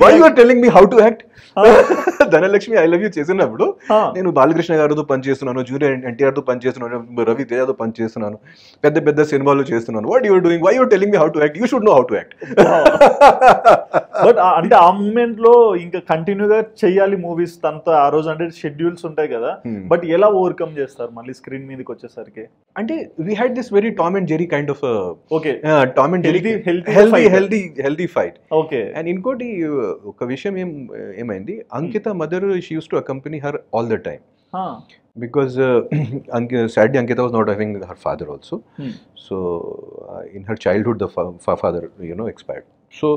why you are telling me how to act. Dhanalakshmi I love you చేసినప్పుడు నేను బాలకృష్ణ గారితో పనిచేస్తున్నాను, జూనియర్ ఎన్టీఆర్ తో పనిచేస్తున్నాను, రవి తేజతో పనిచేస్తున్నాను, పెద్ద పెద్ద సినిమాలు చేస్తున్నాను. What you're doing, why you're telling me how to act, you should know how to act. But అంటే ఆ మూమెంట్ లో ఇంకా కంటిన్యూగా చెయ్యాలి మూవీస్ తనతో, ఆ రోజు అంటే షెడ్యూల్స్ ఉంటాయి కదా, బట్ ఎలా ఓవర్కమ్ చేస్తారు మళ్ళీ స్క్రీన్ మీదకి వచ్చేసరికి? అంటే we had this very Tom and Jerry kind of, okay, Tom and Jerry healthy fight. Okay. And ఇంకోటి ఒక విషయం ఏమైంది, Ankita mother, she uses to accompany her all the time, because sadly Ankita was not having her father also. So in her childhood the father expired. So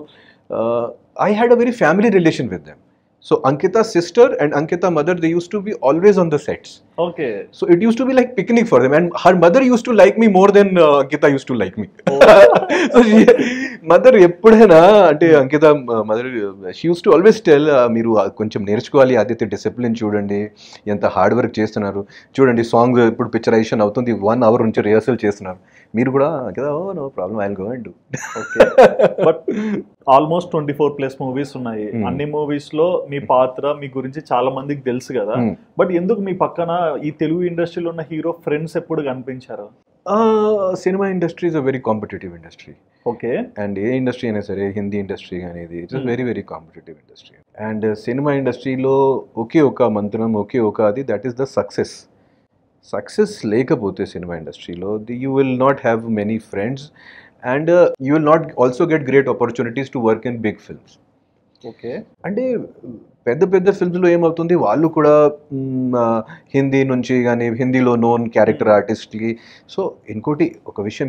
I had a very family relation with them. So Ankita's sister and Ankita mother, they used to be always on the sets. Okay. So it used to be like picnic for them, and her mother used to like me more than Ankita used to like me. Oh. So mother ఎప్పుడైనా అంటే Ankita mother, she used to always tell, మీరు కొంచెం నేర్చుకోవాలి Aditya, discipline చూడండి, ఎంత hard work చేస్తున్నారు చూడండి, song ఇప్పుడు పిక్చరైజేషన్ అవుతుంది, 1 hour నుంచి రిహర్సల్ చేస్తున్నారు, మీరు కూడా no problem, I will go and do. Okay. But almost 24+ movies ఉన్నాయి. అన్ని మూవీస్ లో మీ పాత్ర, మీ గురించి చాలా మందికి తెలుసు కదా, బట్ ఎందుకు మీ పక్కన ఈ తెలుగు ఇండస్ట్రీలో ఉన్న హీరో ఫ్రెండ్స్ ఎప్పుడు కనిపించారు? సినిమా industry is a very competitive industry. Okay. And ఏ ఇండస్ట్రీ అయినా సరే, హిందీ ఇండస్ట్రీ అనేది it's very very competitive industry. And సినిమా ఇండస్ట్రీలో ఒకే ఒక మంత్రం, ఒకే ఒక అది, that is the success. Success లేకపోతే సినిమా ఇండస్ట్రీలో you will not have many friends, and you will not also get great opportunities to work in big films. Okay. అంటే పెద్ద పెద్ద ఫిల్మ్స్లో ఏమవుతుంది, వాళ్ళు కూడా హిందీ నుంచి కానీ, హిందీలో నోన్ క్యారెక్టర్ ఆర్టిస్ట్కి. సో ఇంకోటి ఒక విషయం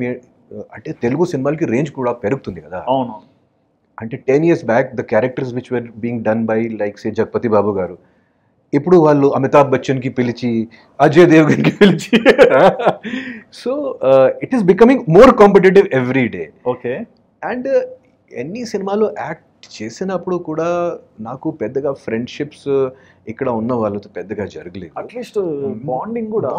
అంటే తెలుగు సినిమాలకి రేంజ్ కూడా పెరుగుతుంది కదా. అవును. అంటే 10 years back the characters which were being done by like say Jagapathi Babu గారు, ఇప్పుడు వాళ్ళు అమితాబ్ బచ్చన్కి పిలిచి, అజయ్ దేవ్గన్కి పిలిచి, so it is becoming more competitive every day. Okay. And ఎన్ని సినిమాలు యాక్ట్ చేసినప్పుడు కూడా నాకు పెద్దగా ఫ్రెండ్షిప్స్ ఇక్కడ ఉన్న వాళ్ళతో పెద్దగా జరగలేదు. అట్లీస్ట్ బాండింగ్ కూడా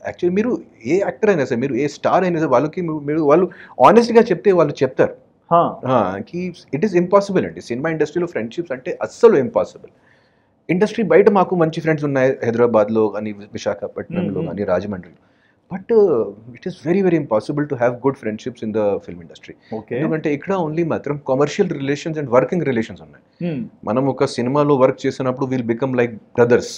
యాక్చువల్లీ మీరు ఏ యాక్టర్ అయినా సరే, మీరు ఏ స్టార్ అయినా సరే, వాళ్ళకి వాళ్ళు ఆనెస్ట్గా చెప్తే వాళ్ళు చెప్తారు ఇట్ ఈస్ ఇంపాసిబుల్ అండి. సినిమా ఇండస్ట్రీలో ఫ్రెండ్షిప్స్ అంటే అస్సలు ఇంపాసిబుల్. ఇండస్ట్రీ బయట మాకు మంచి ఫ్రెండ్స్ ఉన్నాయి, హైదరాబాద్లో కానీ, విశాఖపట్నంలో కానీ, రాజమండ్రిలో. But it is very very impossible to have good friendships in the film industry. ఎందుకంటే ఇక్కడ ఓన్లీ మాత్రం commercial relations and working relations ఉన్నాయి. మనం ఒక సినిమాలో వర్క్ చేసినప్పుడు విల్ బికమ్ లైక్ బ్రదర్స్,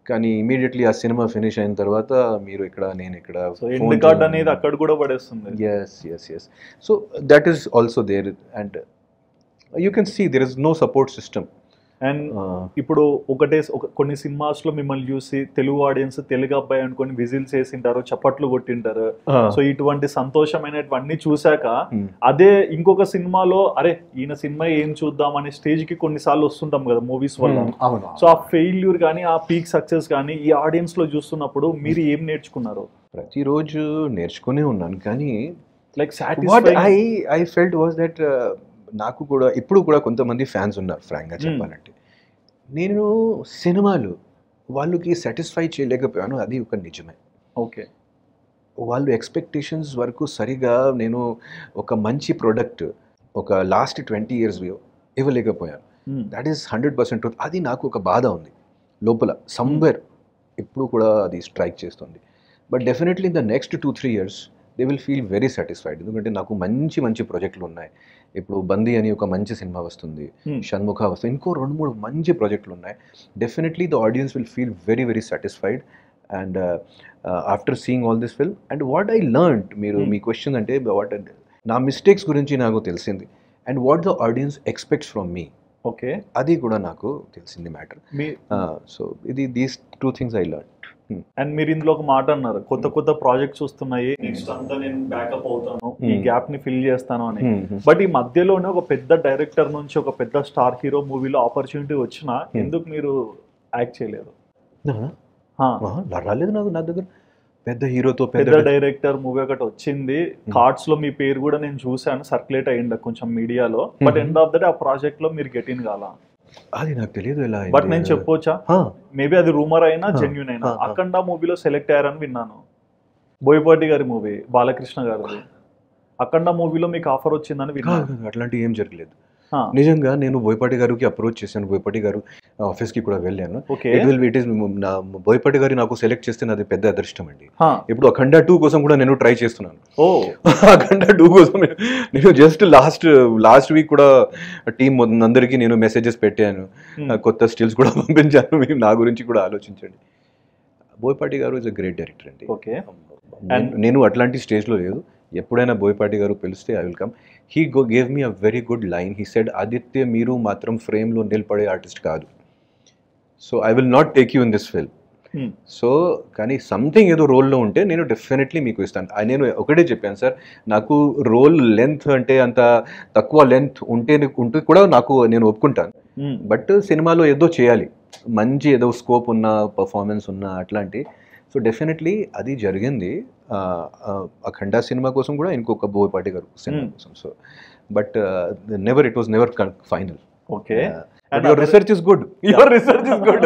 కానీ ఇమీడియట్లీ ఆ సినిమా ఫినిష్ అయిన తర్వాత మీరు ఇక్కడ, నేను ఇక్కడ, ఎండ్ కార్డ్ అనేది అక్కడ కూడా పడేస్తుంది. yes. So that is also there, and you can see there is no support system. And ఇప్పుడు కొన్ని సినిమాస్ లో మిమ్మల్ని చూసి తెలుగు ఆడియన్స్ తెలుగు అబ్బాయి అనుకొని విజిల్స్ వేసింటారు, చప్పట్లు కొట్టింటారు. సో ఇటువంటి సంతోషమైనవన్నీ చూసాక అదే ఇంకొక సినిమాలో అరే ఈయన సినిమా ఏం చూద్దాం అనే స్టేజ్ కి కొన్నిసార్లు వస్తుంటాం కదా మూవీస్ వల్ల. సో ఆ ఫెయిల్యూర్ కానీ, ఆ పీక్ సక్సెస్ కానీ ఈ ఆడియన్స్ లో చూస్తున్నప్పుడు మీరు ఏం నేర్చుకున్నారు? ప్రతిరోజు నేర్చుకునే ఉన్నాను, కానీ like satisfying I felt was that నాకు కూడా ఇప్పుడు కూడా కొంతమంది ఫ్యాన్స్ ఉన్నారు. ఫ్రాంక్గా చెప్పాలంటే నేను సినిమాలు వాళ్ళకి సాటిస్ఫై చేయలేకపోయాను, అది ఒక నిజమే. ఓకే. వాళ్ళు ఎక్స్పెక్టేషన్స్ వరకు సరిగా నేను ఒక మంచి ప్రోడక్ట్ ఒక లాస్ట్ 20 years ఇవ్వలేకపోయాను. That is 100% truth. అది నాకు ఒక బాధ ఉంది లోపల, సమ్వేర్ ఇప్పుడు కూడా అది స్ట్రైక్ చేస్తుంది. But definitely in the next 2-3 years they will feel very satisfied. ఎందుకంటే నాకు మంచి మంచి ప్రాజెక్టులు ఉన్నాయి. ఇప్పుడు బందీ అని ఒక మంచి సినిమా వస్తుంది, షణ్ముఖ వస్తుంది, ఇంకో 2-3 మంచి ప్రాజెక్టులు ఉన్నాయి. Definitely the audience will feel very very satisfied. And after seeing all this film, and what I learned, మీరు మీ క్వశ్చన్ అంటే వాట్, నా మిస్టేక్స్ గురించి నాకు తెలిసింది. And what the audience expects from me, okay. అది కూడా నాకు తెలిసింది మ్యాటర్. మీ సో ఇది these 2 things I learned. And మీరు ఇందులో ఒక మాట అన్నారు, కొత్త ప్రాజెక్ట్స్ వస్తున్నాయి, నెక్స్ట్ అంతా నేను బ్యాకప్ అవుతాను, ఈ గ్యాప్ ని ఫిల్ చేస్తాను అని. బట్ ఈ మధ్యలోనే ఒక పెద్ద డైరెక్టర్ నుంచి ఒక పెద్ద స్టార్ హీరో మూవీలో ఆపర్చునిటీ వచ్చినా ఎందుకు మీరు యాక్ట్ చేయలేదు? రాలేదు నాకు, నా దగ్గర పెద్ద హీరోతో పెద్ద డైరెక్టర్ మూవీ ఒకటి వచ్చింది, కార్డ్స్ లో మీ పేరు కూడా నేను చూసాను, సర్క్యులేట్ అయ్యింది కొంచెం మీడియాలో. But end of the day ఆ ప్రాజెక్ట్ లో మీరు గెట్ ఇన్ కాలా? అది నాకు తెలియదు ఎలా. బట్ నేను చెప్పొచ్చా, మేబీ అది రూమర్ అయినా జెన్యూన్ అయినా, అఖండ మూవీలో సెలెక్ట్ అయ్యారని విన్నాను. బోయపాటి గారి మూవీ, బాలకృష్ణ గారిది. అఖండ మూవీలో మీకు ఆఫర్ వచ్చిందని విన్నాను. అట్లాంటివి ఏం జరగలేదు నిజంగా. నేను బోయపాటి గారికి అప్రోచ్ చేశాను, బోయపాటి గారు ఆఫీస్కి కూడా వెళ్ళాను. బోయపాటి గారు నాకు సెలెక్ట్ చేస్తే నాది పెద్ద అదృష్టం అండి. ఇప్పుడు అఖండ 2 కోసం కూడా నేను ట్రై చేస్తున్నాను. అఖండ 2 కోసం నేను జస్ట్ లాస్ట్ వీక్ కూడా టీమ్ అందరికీ నేను మెసేజెస్ పెట్టాను, కొత్త స్టిల్స్ కూడా పంపించాను, మీరు నా గురించి కూడా ఆలోచించండి. బోయపాటి గారు ఇస్ అ గ్రేట్ డైరెక్టర్ అండి. ఓకే. నేను అట్లాంటి స్టేజ్లో లేదు, ఎప్పుడైనా బోయపాటి గారు పిలిస్తే I will come. He gave me a very good line. He said, Aditya మీరు మాత్రం ఫ్రేమ్లో నిలబడే ఆర్టిస్ట్ కాదు, so I will not take you in this film. So కానీ సంథింగ్ ఏదో రోల్లో ఉంటే నేను డెఫినెట్లీ మీకు ఇస్తాను. నేను ఒకటే చెప్పాను సార్, నాకు రోల్ లెంత్ అంటే అంత తక్కువ లెంత్ ఉంటే కూడా నేను ఒప్పుకుంటాను. బట్ సినిమాలో ఏదో చేయాలి, మంచి ఏదో స్కోప్ ఉన్న పర్ఫార్మెన్స్ ఉన్న అట్లాంటి. సో డెఫినెట్లీ అది జరిగింది. అఖండ సినిమా కోసం కూడా, ఇంకొక బోయపాటి గారు సినిమా కోసం. So but it was never final. Okay. And your research is good. Your research is good.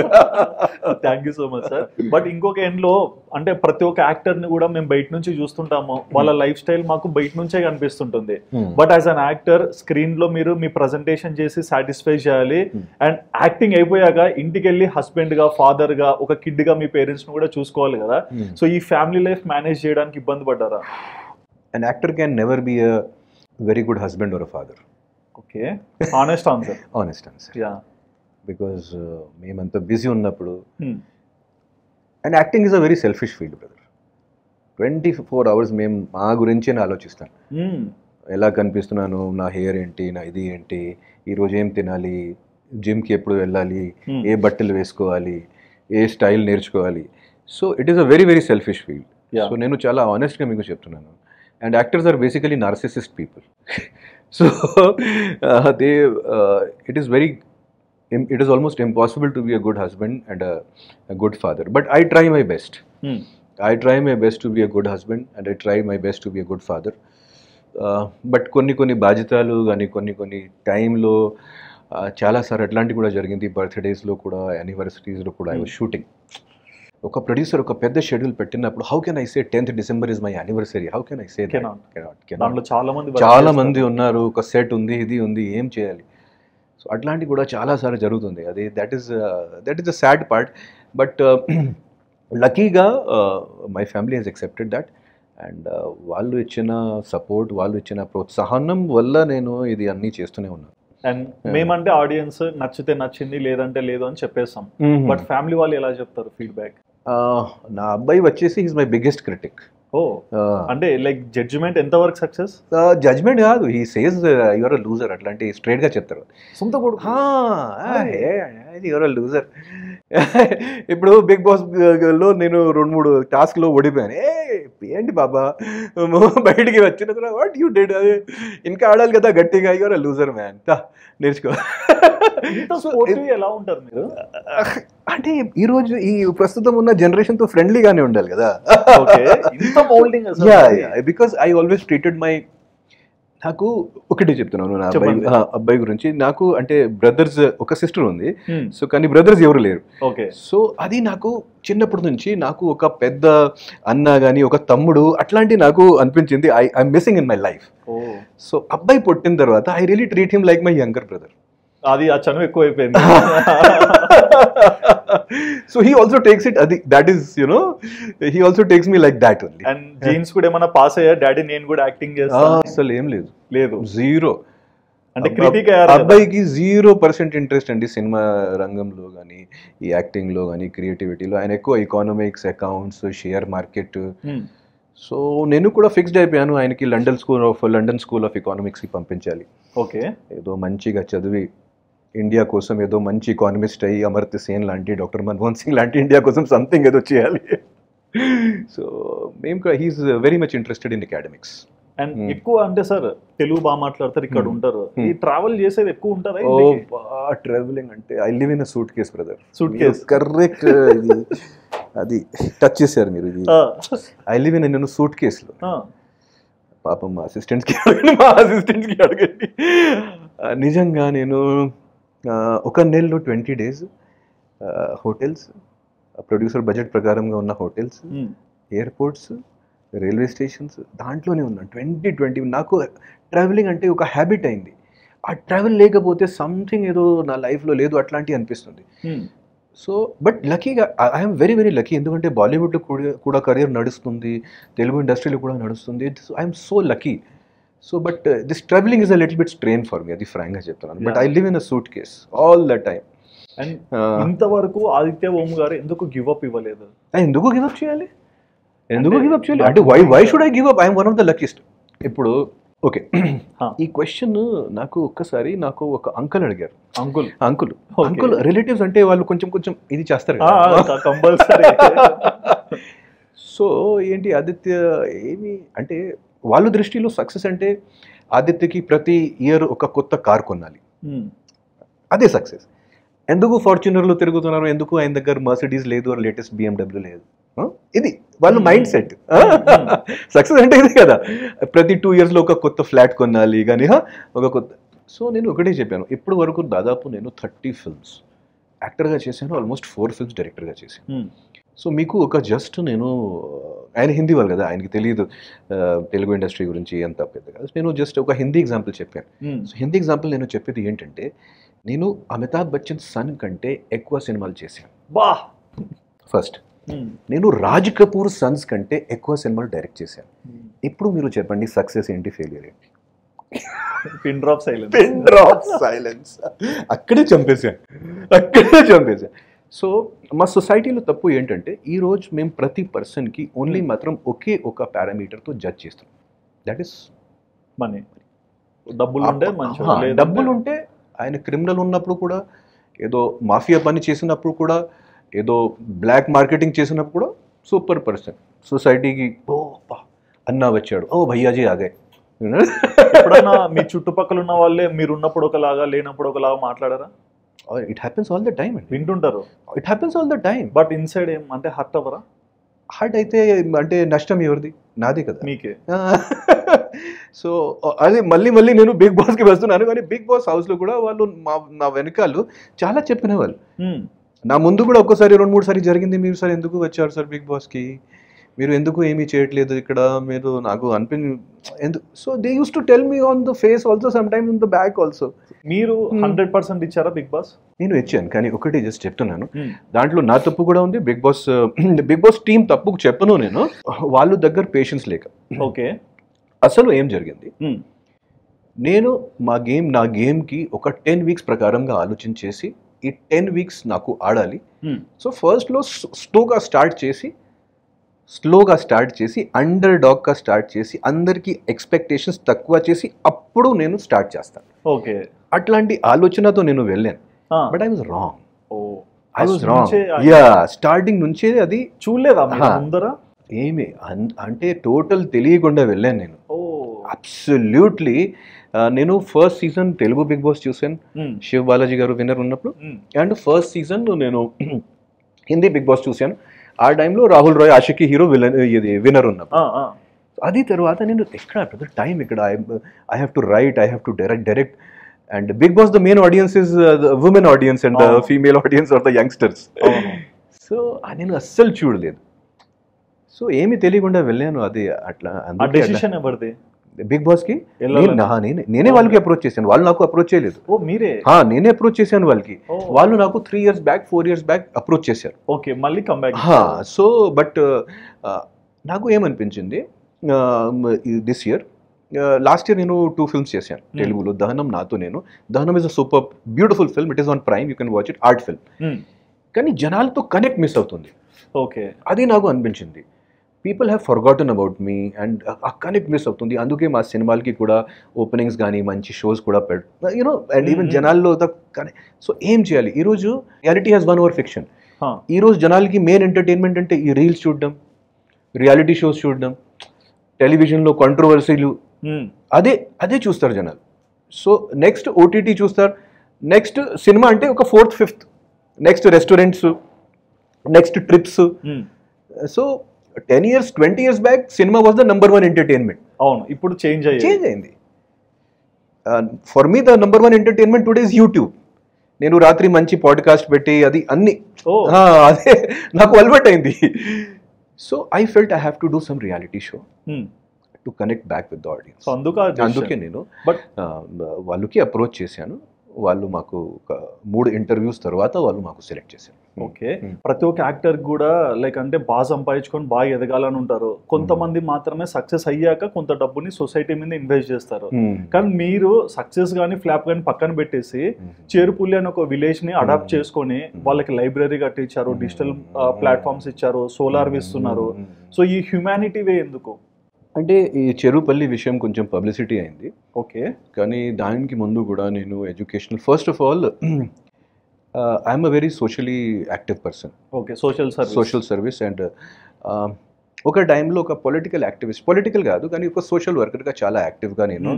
Thank you so much sir. But ఇంకొక ఎండ్లో అంటే ప్రతి ఒక్క యాక్టర్ని కూడా మేము బయట నుంచి చూస్తుంటాము, వాళ్ళ లైఫ్ స్టైల్ మాకు బయట నుంచే కనిపిస్తుంటుంది. But as an actor screen లో మీరు మీ ప్రజెంటేషన్ చేసి సాటిస్ఫై చేయాలి. అండ్ యాక్టింగ్ అయిపోయాక ఇంటికి వెళ్ళి హస్బెండ్ గా, ఫాదర్ గా, ఒక కిడ్ గా మీ పేరెంట్స్ ని కూడా చూసుకోవాలి కదా. సో ఈ ఫ్యామిలీ లైఫ్ మేనేజ్ చేయడానికి ఇబ్బంది పడ్డారా? An actor can never be a very good husband or a father. Okay. Honest answer. Honest answer. Yeah. Because మేమంతా బిజీ ఉన్నప్పుడు, and acting is a very selfish field brother. 24 hours మేము మా గురించే ఆలోచిస్తాను. ఎలా కనిపిస్తున్నాను, నా హెయిర్ ఏంటి, నా ఇది ఏంటి, ఈరోజు ఏం తినాలి, జిమ్కి ఎప్పుడు వెళ్ళాలి, ఏ బట్టలు వేసుకోవాలి, ఏ స్టైల్ నేర్చుకోవాలి. So it is a very very selfish field. So నేను చాలా ఆనెస్ట్గా మీకు చెప్తున్నాను. And actors are basically narcissist people. So it is almost impossible to be a good husband and a good father. But I try my best. I try my best to be a good husband and I try my best to be a good father. But కొన్ని బాధ్యతలు కానీ కొన్ని టైంలో చాలా sir అట్లాంటి కూడా జరిగింది. బర్త్డేస్లో కూడా, యానివర్సరీస్లో కూడా ఐ వాజ్ షూటింగ్. ఒక ప్రొడ్యూసర్ ఒక పెద్ద షెడ్యూల్ పెట్టినప్పుడు, how can I say 10th December is my anniversary, how can I say దాంట్లో చాలా మంది ఉన్నారు, ఒక సెట్ ఉంది, ఇది ఉంది, ఏం చేయాలి. సో అట్లాంటి కూడా చాలాసార్లు జరుగుతుంది. అది that is the sad part. But లక్కీగా my family has accepted that. And వాళ్ళు ఇచ్చిన సపోర్ట్, వాళ్ళు ఇచ్చిన ప్రోత్సాహనం వల్ల నేను ఇది అన్నీ చేస్తూనే ఉన్నాను. అండ్ మేమంటే ఆడియన్స్ నచ్చితే నచ్చింది, లేదంటే లేదు అని చెప్పేస్తాం. బట్ ఫ్యామిలీ వాళ్ళు ఎలా చెప్తారు ఫీడ్బ్యాక్? నా అబ్బాయి వచ్చేసి ఈజ్ మై బిగ్గెస్ట్ క్రిటిక్. అంటే లైక్ జడ్జిమెంట్ ఎంతవరకు సక్సెస్? జడ్జ్మెంట్ కాదు, he says your a loser, అట్లాంటి స్ట్రైట్ గా చెప్తారు. సొంత కొడుకు యువర్ అ లూజర్. ఇప్పుడు బిగ్ బాస్ లో నేను 2-3 టాస్క్లో ఓడిపోయాను. ఏంటి బాబా బయటికి వచ్చిన తర్వాత వాట్ యూ డిడ్, అదే ఇంకా ఆడాలి కదా గట్టిగా, యువర్ అ లూజర్ మ్యాన్, నేర్చుకో. ఎలా ఉంటారు మీరు? అంటే ఈరోజు ఈ ప్రస్తుతం ఉన్న జనరేషన్ తో ఫ్రెండ్లీగానే ఉండాలి కదా. Because I always treated my, నాకు ఒకటే చెప్తున్నాను నా అబ్బాయి గురించి. నాకు అంటే బ్రదర్స్, ఒక సిస్టర్ ఉంది, సో కానీ బ్రదర్స్ ఎవరు లేరు. సో అది నాకు చిన్నప్పటి నుంచి నాకు ఒక పెద్ద అన్న కానీ ఒక తమ్ముడు అట్లాంటి నాకు అనిపించింది. I'm missing in my life. So అబ్బాయి పుట్టిన తర్వాత I really treat him like my younger brother. అది ఆ చనువు ఎక్కువైపోయింది. So he also takes it, that is, you know, he also takes me like that only. And jeans కూడా ఏమైనా pass అయ్యా డాడీ నేను కూడా యాక్టింగ్ చేస్తాను? అసలు ఏం లేదు, జీరో. అంటే క్రిటిక్ అబ్బాయికి 0% ఇంట్రెస్ట్ అండి సినిమా రంగంలో కానీ, ఈ యాక్టింగ్ లో కానీ, క్రియేటివిటీలో. ఆయన ఎక్కువ economics, accounts, share market, so నేను కూడా ఫిక్స్డ్ అయిపోయాను ఆయనకి లండన్ స్కూల్ ఆఫ్ ఎకానమిక్స్కి పంపించాలి. ఓకే. ఏదో మంచిగా చదివి ఇండియా కోసం ఏదో మంచి ఎకానమిస్ట్ అయ్యి అమర్త్య సేన్ లాంటి, డాక్టర్ మన్మోహన్ సింగ్ లాంటి ఇండియా కోసం సంథింగ్ ఏదో చేయాలి. సో మేము he's very much interested in academics. And ఎక్కువ అంటే సార్ తెలుగు బాగా మాట్లాడతారు, ఇక్కడ ఉంటారు, ఈ ట్రావెల్ చేసేది ఎక్కువ ఉంటుందా? ట్రావెలింగ్ అంటే I live in suit case brother. Suit case correct, అది టచ్ చేశారు మీరు. ఇది ఐ లివ్ ఇన్ నేను సూట్ కేసులో. పాపం మా అసిస్టెంట్స్కి అడగండి. నిజంగా నేను ఒక నెలలో 20 days హోటల్స్, ప్రొడ్యూసర్ బడ్జెట్ ప్రకారంగా ఉన్న హోటల్స్, ఎయిర్పోర్ట్స్, రైల్వే స్టేషన్స్, దాంట్లోనే ఉన్నాను 20. నాకు ట్రావెలింగ్ అంటే ఒక హ్యాబిట్ అయింది. ఆ ట్రావెల్ లేకపోతే సంథింగ్ ఏదో నా లైఫ్లో లేదు అట్లాంటివి అనిపిస్తుంది. సో బట్ లక్కీగా ఐఎమ్ వెరీ వెరీ లక్కీ, ఎందుకంటే బాలీవుడ్లో కూడా కెరియర్ నడుస్తుంది, తెలుగు ఇండస్ట్రీలో కూడా నడుస్తుంది. I'm so lucky. So but this travelling is a little bit strain for me, అది ఫ్రాంక్గా చెప్తున్నాను. But I live in a suit case all the time. And ఇంతవరకు ఆదిత్య ఓం గారు ఎందుకు గివ్ అప్ ఇవ్వలేదు? ఎందుకు గివ్ అప్ చేయాలి? అంటే why should I give up? I'm one of the luckiest. ఇప్పుడు ఓకే, ఈ క్వశ్చన్ నాకు ఒక్కసారి ఒక అంకుల్ అడిగారు. అంకుల్ రిలేటివ్స్ అంటే వాళ్ళు కొంచెం ఇది చేస్తారు కంపల్సరీ. సో ఏంటి ఆదిత్య ఏమి అంటే వాళ్ళ దృష్టిలో సక్సెస్ అంటే ఆదిత్యకి ప్రతి ఇయర్ ఒక కొత్త కార్ కొనాలి, అదే సక్సెస్. ఎందుకు ఫార్చునర్లో తిరుగుతున్నారు, ఎందుకు ఆయన దగ్గర మర్సిడీస్ లేదు, లేటెస్ట్ BMW లేదు, ఇది వాళ్ళ మైండ్ సెట్. సక్సెస్ అంటే ఇది కదా, ప్రతి 2 years ఒక కొత్త ఫ్లాట్ కొనాలి కానీ ఒక కొత్త. సో నేను ఒకటే చెప్పాను, ఇప్పటి వరకు దాదాపు నేను 30 films యాక్టర్గా చేశాను, ఆల్మోస్ట్ 4 films డైరెక్టర్గా చేశాను. సో మీకు ఒక జస్ట్ నేను, ఆయన హిందీ వాళ్ళు కదా, ఆయనకి తెలియదు తెలుగు ఇండస్ట్రీ గురించి ఎంత పెద్దగా. నేను జస్ట్ ఒక హిందీ ఎగ్జాంపుల్ చెప్పాను. సో హిందీ ఎగ్జాంపుల్ నేను చెప్పేది ఏంటంటే, నేను అమితాబ్ బచ్చన్ సన్ కంటే ఎక్కువ సినిమాలు చేశాను. ఫస్ట్ నేను రాజ్ కపూర్ సన్స్ కంటే ఎక్కువ సినిమాలు డైరెక్ట్ చేశాను. ఇప్పుడు మీరు చెప్పండి సక్సెస్ ఏంటి, ఫెయిలియర్ ఏంటి? Pin drop silence. అక్కడే చంపేశాను. సో మా సొసైటీలో తప్పు ఏంటంటే, ఈరోజు మేము ప్రతి పర్సన్కి ఓన్లీ మాత్రం ఒకే ఒక పారామీటర్తో జడ్జ్ చేస్తాం, దట్ ఈస్ మనీ. డబ్బులు ఉంటే ఆయన క్రిమినల్ ఉన్నప్పుడు కూడా, ఏదో మాఫియా పని చేసినప్పుడు కూడా, ఏదో బ్లాక్ మార్కెటింగ్ చేసినప్పుడు కూడా సూపర్ పర్సన్. సొసైటీకి అన్నా వచ్చాడు, భయ్యాజీ ఆగాయి. ఎప్పుడైనా మీ చుట్టుపక్కల ఉన్న వాళ్ళే మీరు ఉన్నప్పుడు ఒకలాగా లేనప్పుడు ఒకలాగా మాట్లాడారా? It happens all the time. వింటుంటారు, it happens all the time. But inside ఏం అంటే హర్ట్ అవ్వరా? హర్ట్ అయితే అంటే నష్టం ఎవరిది? నాది కదా, మీకే. సో అదే మళ్ళీ నేను బిగ్ బాస్కి వస్తున్నాను, కానీ బిగ్ బాస్ హౌస్లో కూడా వాళ్ళు నా వెనకాల చాలా చెప్పిన వాళ్ళు. నా ముందు కూడా ఒక్కసారి 2-3 సారి జరిగింది, మీరు సార్ ఎందుకు వచ్చారు సార్ బిగ్ బాస్కి, మీరు ఎందుకు ఏమీ చేయట్లేదు ఇక్కడ, మీరు నాకు ఎందుకు. So they use to tell me on the face also, some times in the back also. మీరు 100% ఇచ్చారా బిగ్ బాస్? నేను ఇచ్చాను, కానీ ఒకటి జస్ట్ చెప్తున్నాను, దాంట్లో నా తప్పు కూడా ఉంది, బిగ్ బాస్ టీం తప్పుకు చెప్పను నేను. వాళ్ళ దగ్గర పేషెన్స్ లేక. ఓకే, అసలు ఏం జరిగింది, నేను నా గేమ్కి ఒక 10 weeks ప్రకారంగా ఆలోచించేసి, ఈ 10 weeks నాకు ఆడాలి. సో ఫస్ట్లో స్లోగా స్టార్ట్ చేసి అండర్ డాగ్గా స్టార్ట్ చేసి, అందరికీ ఎక్స్పెక్టేషన్స్ తక్కువ చేసి అప్పుడు నేను స్టార్ట్ చేస్తాను. ఓకే, అట్లాంటి ఆలోచనతో నేను వెళ్ళాను. But I was wrong. Yeah, starting నుంచే అది చూడలేదా ముందర? ఏమి అంటే టోటల్ తెలియకుండా వెళ్ళాను నేను. అబ్సల్యూట్లీ. నేను first season Telugu Bigg Boss చూసాను, శివ్ బాలాజీ గారు విన్నర్ ఉన్నప్పుడు. అండ్ ఫస్ట్ సీజన్ నేను హిందీ బిగ్ బాస్ చూశాను, ఆ టైంలో రాహుల్ రాయ్ ఆషికి హీరో విన్నర్ ఉన్నప్పుడు. అది తర్వాత నేను ఎక్కడ టైం ఇక్కడ I have to write, I have to direct. And Bigg Boss the main audience is women audience and the female audience are the youngsters. So నేను అస్సలు చూడలేదు. సో ఏమి తెలియకుండా వెళ్ళాను. అది అట్లా బిగ్ బాస్ కి నేనే వాళ్ళకి అప్రోచ్ చేశాను, వాళ్ళు నాకు అప్రోచ్ చేయలేదు. నేనే అప్రోచ్ చేశాను వాళ్ళకి. వాళ్ళు నాకు 3 years back 4 years back approach చేశారు. ఓకే, మళ్ళీ కమ్ బ్యాక్. సో బట్ నాకు ఏమనిపించింది, దిస్ ఇయర్ లాస్ట్ ఇయర్ నేను 2 films చేశాను తెలుగులో. దహనం నాతో నేను. దహనం is a super beautiful film, it is on prime, you can watch it, art film. కానీ జనాలతో కనెక్ట్ మిస్ అవుతుంది. ఓకే, అది నాకు అనిపించింది. People have forgotten about me and ఆ కనెక్ట్ మిస్ అవుతుంది. అందుకే మా సినిమాలకి కూడా ఓపెనింగ్స్ కానీ మంచి షోస్ కూడా యూనో అండ్ ఈవెన్ జనాల్లో సో ఏం చేయాలి? ఈరోజు reality has one over fiction. ఈరోజు జనాలకి మెయిన్ ఎంటర్టైన్మెంట్ అంటే ఈ రీల్స్ చూడడం, రియాలిటీ షోస్ చూడడం, టెలివిజన్లో కాంట్రవర్సీలు, అదే అదే చూస్తారు జనాలు. సో నెక్స్ట్ ఓటీటీ చూస్తారు, నెక్స్ట్ సినిమా అంటే ఒక 4th 5th, next restaurants, next trips. So 10 years 20 years back cinema was the number 1 entertainment. అవును, ఇప్పుడు చేంజ్ అయింది. For me the number 1 entertainment today is YouTube. నేను రాత్రి మంచి పాడ్కాస్ట్ పెట్టి అది అన్ని అదే నాకు అలవాటు అయింది. So I felt I have to do some reality show to connect back with the audience. అందుకే నేను వాళ్ళకి అప్రోచ్ చేశాను. వాళ్ళు మాకు ఒక 3 ఇంటర్వ్యూస్ తర్వాత వాళ్ళు మాకు సెలెక్ట్ చేశారు. ఓకే, ప్రతి ఒక్క యాక్టర్ కూడా లైక్ అంటే బాగా సంపాదించుకొని బాగా ఎదగాలని ఉంటారు. కొంతమంది మాత్రమే సక్సెస్ అయ్యాక కొంత డబ్బుని సొసైటీ మీద ఇన్వెస్ట్ చేస్తారు. కానీ మీరు సక్సెస్ కానీ ఫ్లాప్ కానీ పక్కన పెట్టేసి చేరుపుల్లి అని ఒక విలేజ్ ని అడాప్ట్ చేసుకొని వాళ్ళకి లైబ్రరీ కట్టించారు, డిజిటల్ ప్లాట్ఫామ్స్ ఇచ్చారు, సోలార్ ఇస్తున్నారు. సో ఈ హ్యుమానిటీ వే ఎందుకు? అంటే ఈ చెరుపల్లి విషయం కొంచెం పబ్లిసిటీ అయింది. ఓకే, కానీ దానికి ముందు కూడా నేను educational, first of all I'm a very socially active person. Okay, social service and ఒక టైంలో ఒక పొలిటికల్ యాక్టివిస్ట్, పొలిటికల్ కాదు కానీ ఒక సోషల్ వర్కర్గా చాలా యాక్టివ్గా నేను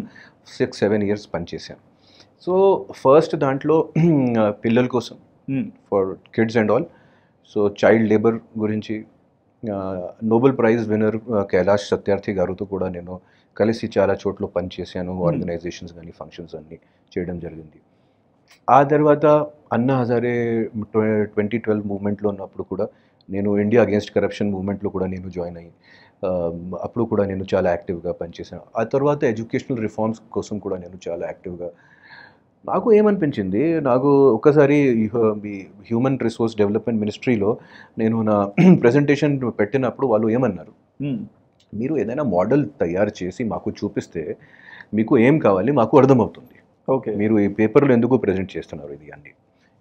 6-7 years పనిచేశాను. సో ఫస్ట్ దాంట్లో పిల్లల కోసం, for kids and all. So child labour గురించి Nobel prize winner Kailash Satyarthi గారితో కూడా నేను కలిసి చాలా చోట్ల పనిచేశాను. ఆర్గనైజేషన్స్ కానీ ఫంక్షన్స్ అన్నీ చేయడం జరిగింది. ఆ తర్వాత అన్నా హజారే 2012 మూవ్మెంట్లో ఉన్నప్పుడు కూడా నేను ఇండియా అగేన్స్ట్ కరప్షన్ మూవ్మెంట్లో కూడా నేను జాయిన్ అయ్యి అప్పుడు కూడా నేను చాలా యాక్టివ్గా పనిచేశాను. ఆ తర్వాత ఎడ్యుకేషనల్ రిఫార్మ్స్ కోసం కూడా నేను చాలా యాక్టివ్గా. నాకు ఏమనిపించింది, నాకు ఒకసారి హ్యూమన్ రిసోర్స్ డెవలప్మెంట్ మినిస్ట్రీలో నేను నా ప్రెజెంటేషన్ పెట్టినప్పుడు వాళ్ళు ఏమన్నారు, మీరు ఏదైనా మోడల్ తయారు చేసి మాకు చూపిస్తే మీకు ఏం కావాలి మాకు అర్థమవుతుంది. ఓకే, మీరు ఈ పేపర్లో ఎందుకు ప్రజెంట్ చేస్తున్నారు,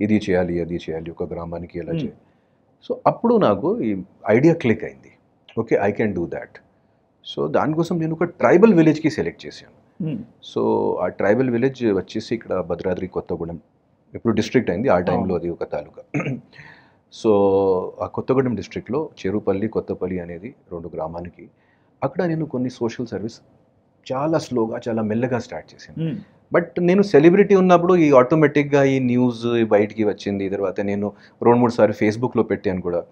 ఇది చేయాలి అది చేయాలి ఒక గ్రామానికి ఎలా చేయాలి. సో అప్పుడు నాకు ఈ ఐడియా క్లిక్ అయింది. Okay, I can do that. So దానికోసం నేను ఒక ట్రైబల్ విలేజ్కి సెలెక్ట్ చేశాను. సో ఆ ట్రైబల్ విలేజ్ వచ్చేసి ఇక్కడ భద్రాద్రి కొత్తగూడెం, ఇప్పుడు డిస్ట్రిక్ట్ అయింది, ఆ టైంలో అది ఒక తాలూకా. సో ఆ కొత్తగూడెం డిస్ట్రిక్ట్లో చెరుపల్లి, కొత్తపల్లి అనేది 2 గ్రామానికి. అక్కడ నేను కొన్ని సోషల్ సర్వీస్ చాలా స్లోగా చాలా మెల్లగా స్టార్ట్ చేశాను. బట్ నేను సెలబ్రిటీ ఉన్నప్పుడు ఈ ఆటోమేటిక్గా ఈ న్యూస్ బయటికి వచ్చింది. తర్వాత నేను 2-3 సార్లు ఫేస్బుక్లో పెట్టాను కూడా.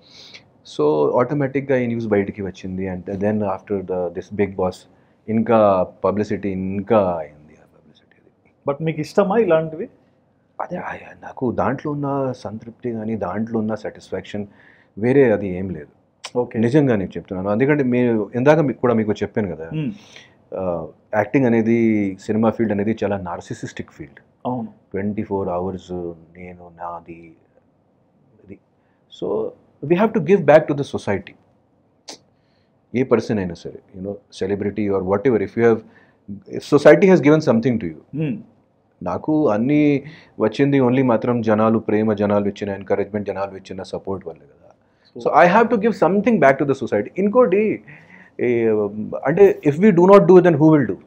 సో ఆటోమేటిక్గా ఈ న్యూస్ బయటికి వచ్చింది. And then after this Bigg Boss ఇంకా పబ్లిసిటీ ఇంకా అయింది ఆ పబ్లిసిటీ. బట్ మీకు ఇష్టమా ఇలాంటివి? అదే నాకు దాంట్లో ఉన్న సంతృప్తి కానీ దాంట్లో ఉన్న సాటిస్ఫాక్షన్ వేరే అది ఏం లేదు. ఓకే, నిజంగా నేను చెప్తున్నాను. ఎందుకంటే మీరు ఇందాక కూడా మీకు చెప్పాను కదా, యాక్టింగ్ అనేది, సినిమా ఫీల్డ్ అనేది చాలా నార్సిసిస్టిక్ ఫీల్డ్. అవును, 24 hours నేను నాది ఇది. So we have to give back to the society. ఏ పర్సన్ అయినా సరే, you know celebrity or what ever, if society has given something to you. నాకు అన్నీ వచ్చింది ఓన్లీ మాత్రం జనాలు ప్రేమ, జనాలు ఇచ్చిన ఎంకరేజ్మెంట్, జనాలు ఇచ్చిన సపోర్ట్ వల్లే కదా. So I have to give something back to the society. ఇంకోటి అంటే if we do not do then who will do?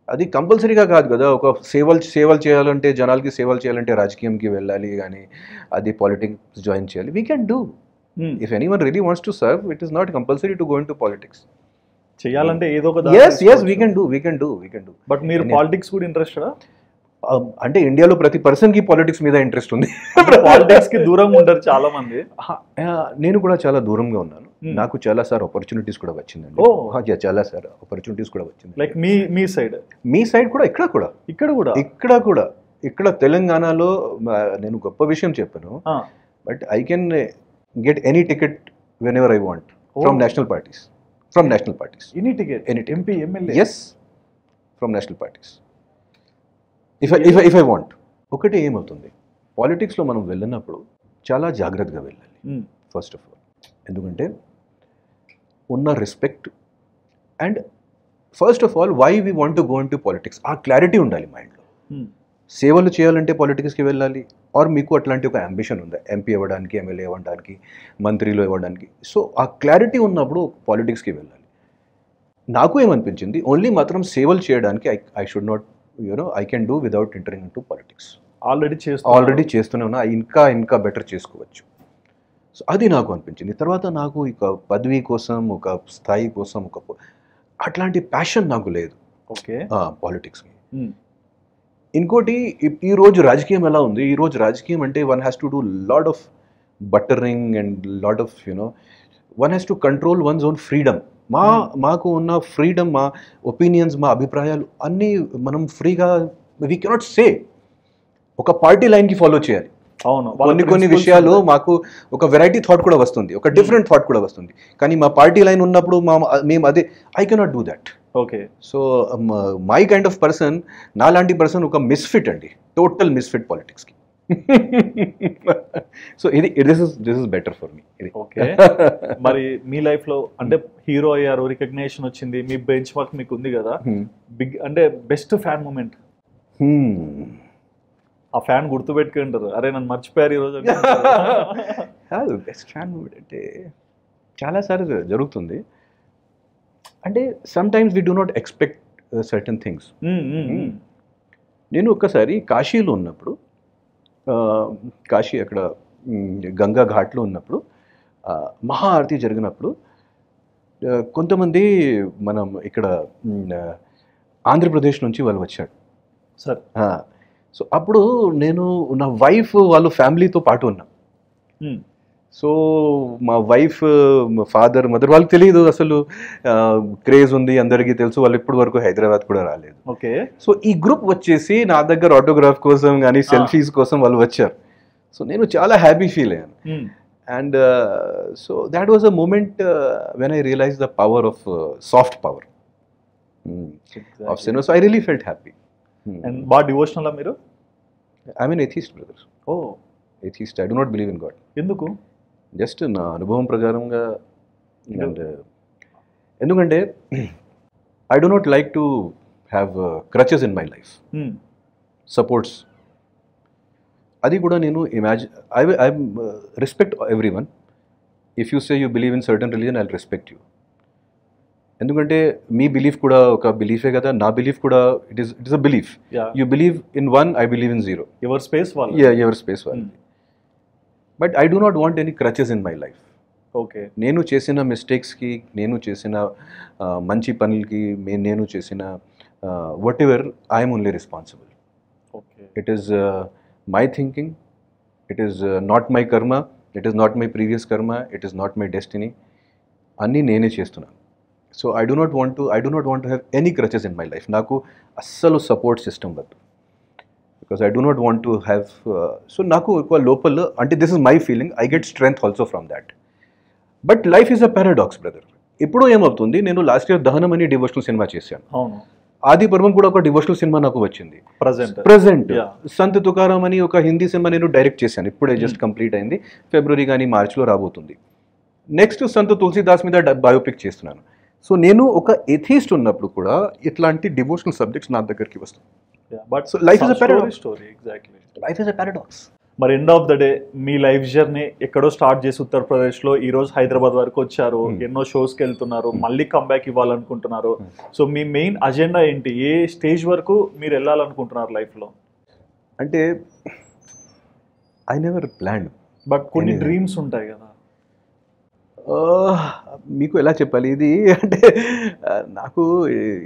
అది కంపల్సరీగా కాదు కదా. ఒక సేవలు చేయాలంటే, జనాలకి సేవలు చేయాలంటే రాజకీయంకి వెళ్ళాలి, కానీ అది పాలిటిక్స్ జాయిన్ చేయాలి. We can do. If anyone really wants to serve, it is not compulsory to go into politics. చేయాలంటే ఏదో ఒక yes we can do. But మీరు పాలిటిక్స్ కూడా ఇంట్రెస్టెడా? అంటే ఇండియాలో ప్రతి పర్సన్కి పాలిటిక్స్ మీద ఇంట్రెస్ట్ ఉంది. పాలిటిక్స్కి దూరంగా ఉంటారు చాలా మంది. నేను కూడా చాలా దూరంగా ఉన్నాను. నాకు చాలా సార్ ఆపర్చునిటీస్ కూడా వచ్చిందండి. చాలా సార్ ఆపర్చునిటీస్ కూడా వచ్చింది. లైక్ మీ సైడ్ కూడా ఇక్కడ కూడా ఇక్కడ తెలంగాణలో నేను గొప్ప విషయం చెప్పాను. But I can get any ticket whenever I want from national parties. Any ticket? MP, MLA? Yes, from national parties. If I want. ఒకటి ఏమవుతుంది, పాలిటిక్స్లో మనం వెళ్ళినప్పుడు చాలా జాగ్రత్తగా వెళ్ళాలి. ఫస్ట్ ఆఫ్ ఆల్ ఎందుకంటే ఉన్న respect and first of all why we want to go in to politics, ఆ క్లారిటీ ఉండాలి మైండ్లో. సేవలు చేయాలంటే పాలిటిక్స్కి వెళ్ళాలి, ఆర్ మీకు అట్లాంటి ఒక అంబిషన్ ఉందా ఎంపీ అవ్వడానికి, ఎమ్మెల్యే అవ్వడానికి, మంత్రిలో ఇవ్వడానికి. సో ఆ క్లారిటీ ఉన్నప్పుడు పాలిటిక్స్కి వెళ్ళాలి. నాకు ఏమనిపించింది, ఓన్లీ మాత్రం సేవలు చేయడానికి I should not I can do without entering in to politics. Already చేస్తూనే ఉన్నా, ఇంకా బెటర్ చేసుకోవచ్చు. సో అది నాకు అనిపించింది. తర్వాత నాకు ఇక పదవి కోసం, ఒక స్థాయి కోసం, అట్లాంటి ప్యాషన్ నాకు లేదు ఓకే పాలిటిక్స్కి. ఇంకోటి, ఈరోజు రాజకీయం ఎలా ఉంది, ఈరోజు రాజకీయం అంటే one has to do lot of buttering and lot of one has to control one's own freedom. మాకు ఉన్న ఫ్రీడమ్, మా ఒపీనియన్స్, మా అభిప్రాయాలు అన్నీ మనం ఫ్రీగా వీ కెనాట్ సే. ఒక పార్టీ లైన్కి ఫాలో చేయాలి. అవును, కొన్ని విషయాలు మాకు ఒక వెరైటీ థాట్ కూడా వస్తుంది, ఒక డిఫరెంట్ థాట్ కూడా వస్తుంది. కానీ మా పార్టీ లైన్ ఉన్నప్పుడు మేము అదే I cannot do that. Okay. So my kind of person, నాలాంటి పర్సన్ ఒక మిస్ఫిట్ అండి, టోటల్ మిస్ఫిట్ పాలిటిక్స్కి. So this is better for me. Okay. మరి మీ లైఫ్ లో అంటే హీరో అయ్యారు, రికగ్నిషన్ వచ్చింది, మీ బెంచ్ మార్క్ మీకు ఉంది కదా, బిగ్ అంటే బెస్ట్ ఫ్యాన్ మూమెంట్. ఆ ఫ్యాన్ గుర్తుపెట్టుకుంటారు, అరే నన్ను మర్చిపోయారు ఈరోజు. కాదు, బెస్ట్ ఫ్యాన్ మూమెంట్ అంటే చాలాసార్లు జరుగుతుంది. అంటే some times we do not expect certain things. నేను ఒక్కసారి కాశీలో ఉన్నప్పుడు, కాశీ అక్కడ గంగా ఘాట్లో ఉన్నప్పుడు, మహా ఆరతి జరిగినప్పుడు కొంతమంది మనం ఇక్కడ ఆంధ్రప్రదేశ్ నుంచి వాళ్ళు వచ్చాడు సార్. సో అప్పుడు నేను నా వైఫ్ వాళ్ళ ఫ్యామిలీతో పాటు ఉన్నా. సో మా వైఫ్, మా ఫాదర్, మదర్ వాళ్ళకి తెలియదు అసలు క్రేజ్ ఉంది, అందరికీ తెలుసు, వాళ్ళు ఇప్పటి వరకు హైదరాబాద్ కూడా రాలేదు. ఓకే. సో ఈ గ్రూప్ వచ్చేసి నా దగ్గర ఆటోగ్రాఫ్ కోసం కానీ సెల్ఫీస్ కోసం వాళ్ళు వచ్చారు. సో నేను చాలా హ్యాపీ ఫీల్ అయ్యాను. And so that was a moment when I realise the power of soft power of cinema. So I really felt happy. And బాగా డివోషనల్ మీరు? I mean atheist brother. Oh, atheist. I do not believe in God. ఎందుకు? Just నా అనుభవం ప్రకారంగా. And ఎందుకంటే I do not like to have crutches in my life, supports. అది కూడా నేను I respect every one. If you say you believe in certain religion, I respect you. ఎందుకంటే మీ belief కూడా ఒక బిలీఫే కదా, నా బిలీఫ్ కూడా it is a belief. You believe in one, I believe in zero. Your space your space వాళ్ళది. But I do not want any crutches in my life. Okay. నేను చేసిన మిస్టేక్స్కి, నేను చేసిన మంచి పనులకి, నేను చేసిన what ever, I'm only responsible. Okay. It is my thinking, it is not my karma, it is not my previous karma, it is not my destiny. అన్నీ నేనే చేస్తున్నాను. So I do not want to have any crutches in my life. నాకు అస్సలు support system వద్దు, because I do not want to have. So నాకు ఒక లోపల, అంటే this is my feeling, I get strength also from that. But life is a paradox brother. ఇప్పుడు ఏమవుతుంది, నేను లాస్ట్ ఇయర్ దహనం అని డివోషనల్ సినిమా చేశాను. అవును. ఆది పర్వం కూడా ఒక డివోషనల్ సినిమా నాకు వచ్చింది. ప్రజెంట్ సంత్ తుకారాం అని ఒక హిందీ సినిమా నేను డైరెక్ట్ చేశాను, ఇప్పుడే జస్ట్ కంప్లీట్ అయింది, ఫిబ్రవరి కానీ మార్చ్లో రాబోతుంది. నెక్స్ట్ సంత్ తులసీదాస్ మీద బయోపిక్ చేస్తున్నాను. సో నేను ఒక ఎథీస్ట్ ఉన్నప్పుడు కూడా ఇట్లాంటి డివోషనల్ సబ్జెక్ట్స్ నా దగ్గరికి వస్తాయి. But life is a paradox. Exactly, life is a paradox. మరి ఎండ్ ఆఫ్ ద డే మీ లైఫ్ జర్నీ ఎక్కడో స్టార్ట్ చేసి ఉత్తరప్రదేశ్లో ఈ రోజు హైదరాబాద్ వరకు వచ్చారు, ఎన్నో షోస్కి వెళ్తున్నారు, మళ్ళీ కంబ్యాక్ ఇవ్వాలనుకుంటున్నారు. సో మీ మెయిన్ అజెండా ఏంటి? ఏ స్టేజ్ వరకు మీరు వెళ్ళాలనుకుంటున్నారు లైఫ్లో? అంటే ఐ నెవర్ ప్లాన్డ్, బట్ కొన్ని డ్రీమ్స్ ఉంటాయి కదా. మీకు ఎలా చెప్పాలి ఇది, అంటే నాకు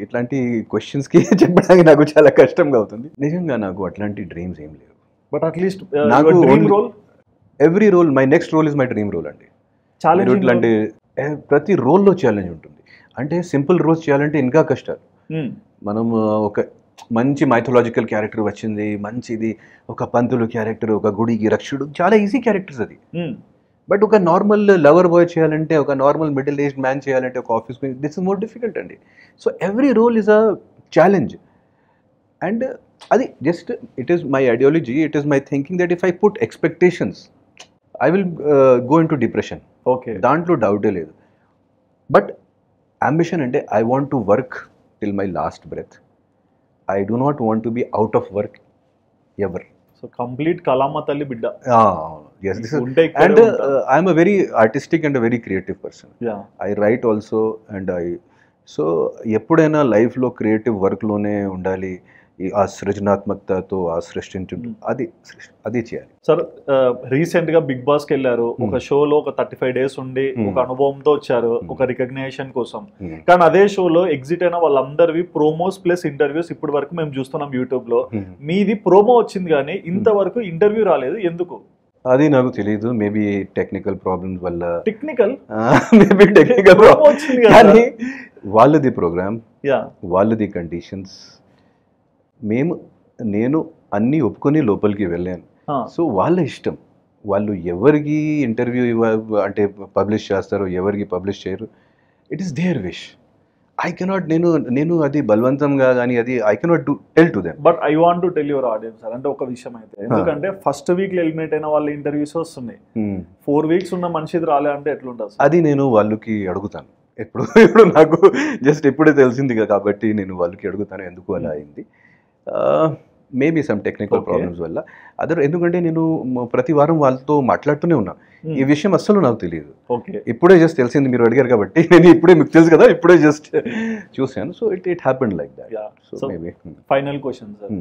ఇట్లాంటి క్వశ్చన్స్కి చెప్పడానికి నాకు చాలా కష్టంగా అవుతుంది. నిజంగా నాకు అట్లాంటి డ్రీమ్స్ ఏం లేవు. బట్ అట్లీస్ట్ నాకు every role, my next role is my dream role అండి. ఛాలెంజ్ అంటే ప్రతి రోల్లో ఛాలెంజ్ ఉంటుంది. అంటే సింపుల్ రోల్స్ చేయాలంటే ఇంకా కష్టాలు. మనం ఒక మంచి మైథలాజికల్ క్యారెక్టర్ వచ్చింది, మంచిది, ఒక పంతులు క్యారెక్టర్, ఒక గుడికి రక్షుడు, చాలా ఈజీ క్యారెక్టర్స్ అది. బట్ ఒక నార్మల్ లవర్ బాయ్ చేయాలంటే, ఒక నార్మల్ మిడిల్ ఏజ్డ్ మ్యాన్ చేయాలంటే, ఒక office this is more difficult అండి. So every role is a challenge. And అది just it is my ideology, it is my thinking that if I put expectations I will go in to depression. Okay, దాంట్లో డౌటే లేదు. But ambition అంటే I want to work till my last breath. I do not want to be out of work ever. So complete కళామ తల్లి బిడ్డ. ఉంటే ఇక్కడే and ఉంటారు. I'm a very artistic and very creative person. Yeah. I write also and so ఎప్పుడైనా లైఫ్లో creative వర్క్లోనే ఉండాలి, ఆ సృజనాత్మకతతో ఆ సృష్టించు అది చేయాలి. సార్ రీసెంట్ గా బిగ్ బాస్ కి వెళ్ళారు, ఒక షోలో ఒక 35 days ఉండి ఒక అనుభవంతో వచ్చారు, ఒక రికగ్నిషన్ కోసం. కానీ అదే షోలో ఎగ్జిట్ అయిన వాళ్ళందరివి ప్రోమోస్ ప్లస్ ఇంటర్వ్యూస్ ఇప్పటి వరకు మేము చూస్తున్నాం యూట్యూబ్ లో. మీది ప్రోమో వచ్చింది కానీ ఇంతవరకు ఇంటర్వ్యూ రాలేదు, ఎందుకు? అది నాకు తెలియదు, మేబీ టెక్నికల్ ప్రాబ్లమ్స్ వల్ల. టెక్నికల్ మేబీ టెక్నికల్ ప్రోమో వచ్చింది కదా. కానీ వాళ్ళది ప్రోగ్రామ్, యా వాళ్ళది కండిషన్స్, నేను అన్నీ ఒప్పుకొని లోపలికి వెళ్ళాను. సో వాళ్ళ ఇష్టం, వాళ్ళు ఎవరికి ఇంటర్వ్యూ అంటే పబ్లిష్ చేస్తారో ఎవరికి పబ్లిష్ చేయరు, it is their wish. I cannot నేను అది బలవంతంగా కానీ అది I cannot tell to them. But I want to tell your audience sir, అంటే ఒక విషయం అయితే, ఎందుకంటే ఫస్ట్ వీక్ లో ఎలిమినేట్ అయిన వాళ్ళ ఇంటర్వ్యూస్ వస్తున్నాయి, 4 weeks ఉన్న మనిషిది రాలే అంటే ఎట్లుంటుంది? అది నేను వాళ్ళకి అడుగుతాను, ఇప్పుడు నాకు జస్ట్ ఇప్పుడే తెలిసింది కాబట్టి నేను వాళ్ళకి అడుగుతాను ఎందుకు అలా అయింది. మేబీ సమ్ టెక్నికల్ ప్రాబ్లమ్స్ వల్ల ఎందుకంటే నేను ప్రతి వారం వాళ్ళతో మాట్లాడుతూనే ఉన్నా. ఈ విషయం అస్సలు నాకు తెలియదు, ఇప్పుడే జస్ట్ తెలిసింది, మీరు అడిగారు కాబట్టి నేను ఇప్పుడే, మీకు తెలుసు కదా, ఇప్పుడే జస్ట్ చూసాను. So it happened like that. So maybe final question sir,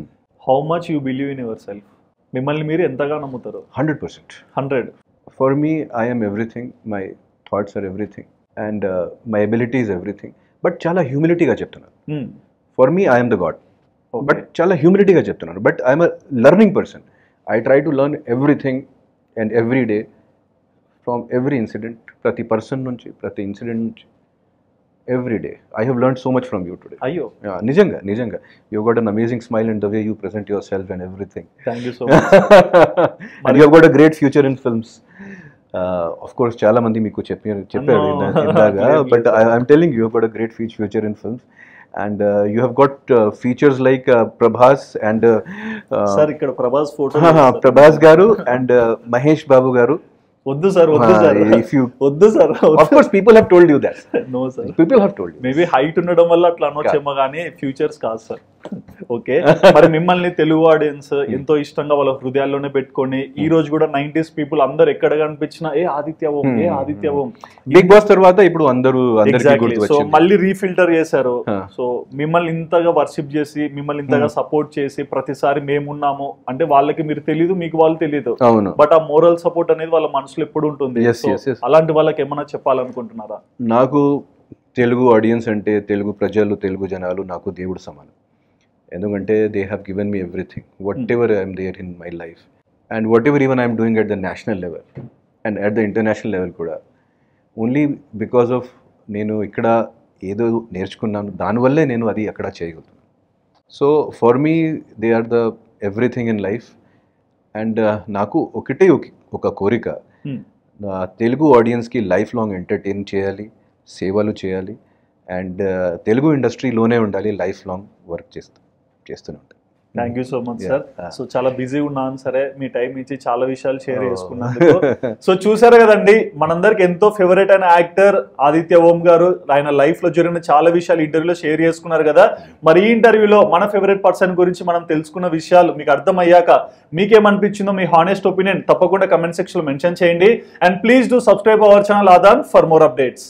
how much you believe in your self? మిమ్మల్ని మీరు ఎంతగా నమ్ముతారు? 100%. 100. For me I am everything, my thoughts are everything and my ability is everything. But చాలా హ్యూమిలిటీగా చెప్తున్నాను. For me I'm the God, but చాలా హ్యూమిలిటీగా చెప్తున్నాను. But I'm a learning person. I try to learn everything and every day from every incident, ప్రతి person నుంచి, ప్రతి incident నుంచి, every day. I have learn so much from you today. అయ్యో నిజంగా you got an amazing smile and the way you present your self and everything. Thank you so much. And you got a great future in films. Of course చాలా మంది మీకు చెప్పారు ఇందాక, but I'm telling you got a great future in films. And you have got features like Prabhas and sir ikkada Prabhas photo Prabhas garu and Mahesh Babu garu. వద్దు sir, వద్దు sir, if you వద్దు sir. Of course people have told you that. No sir, people have told you. Maybe height ఉండడం వల్ల అట్లా అనొచ్చేమో కానీ futures కాదు sir. Okay, మరి మిమ్మల్ని తెలుగు ఆడియన్స్ ఎంతో ఇష్టంగా వాళ్ళ హృదయాల్లోనే పెట్టుకొని ఈ రోజు కూడా 90s పీపుల్ అందరు ఎక్కడ కనిపించినా ఏ ఆదిత్య ఓం, ఏ ఆదిత్య ఓం. బిగ్ బాస్ తర్వాత ఇప్పుడు అందరికి గుర్తు సో మళ్ళీ రీఫిల్టర్ చేశారు. సో మిమ్మల్ని ఇంతగా వర్షిప్ చేసి, మిమ్మల్ని ఇంతగా సపోర్ట్ చేసి, ప్రతిసారి మేమున్నాము అంటే వాళ్ళకి మీరు తెలియదు, మీకు వాళ్ళు తెలియదు, బట్ ఆ మోరల్ సపోర్ట్ అనేది వాళ్ళ మనసులో ఎప్పుడు ఉంటుంది. అలాంటి వాళ్ళకి ఏమైనా చెప్పాలనుకుంటున్నారా? నాకు తెలుగు ఆడియన్స్ అంటే, తెలుగు ప్రజలు, తెలుగు జనాలు నాకు దేవుడు సమానం. ఎందుకంటే they have given me everything, what ever I'm there in my life and what ever even I'm doing at the national level and at the international level కూడా, ఓన్లీ బికాస్ ఆఫ్ నేను ఇక్కడ ఏదో నేర్చుకున్నాను, దానివల్లే నేను అది అక్కడ చేయగలుగుతాను. So for me they are the everything in life. And నాకు ఒక కోరిక, తెలుగు ఆడియన్స్కి లైఫ్ లాంగ్ ఎంటర్టైన్ చేయాలి, సేవలు చేయాలి అండ్ తెలుగు ఇండస్ట్రీలోనే ఉండాలి, లైఫ్ లాంగ్ వర్క్ చేస్తూనే ఉంటాను. Thank you so much sir. So చాలా బిజీ ఉన్నాను సరే, మీ టైం ఇచ్చి చాలా విషయాలు షేర్ చేసుకున్నందుకు. సో చూసారు కదండి, మనందరికి ఎంతో ఫేవరెట్ అయిన యాక్టర్ ఆదిత్య ఓం గారు, ఆయన లైఫ్ లో జరిగిన చాలా విషయాలు ఇంటర్వ్యూలో షేర్ చేసుకున్నారు కదా. మరి ఈ ఇంటర్వ్యూలో మన ఫేవరెట్ పర్సన్ గురించి మనం తెలుసుకున్న విషయాలు మీకు అర్థమయ్యాక మీకేమనిపించిందో మీ హానెస్ట్ ఒపీనియన్ తప్పకుండా కమెంట్ సెక్షన్ లో మెన్షన్ చేయండి. And please do subscribe our channel Aadhan for more updates.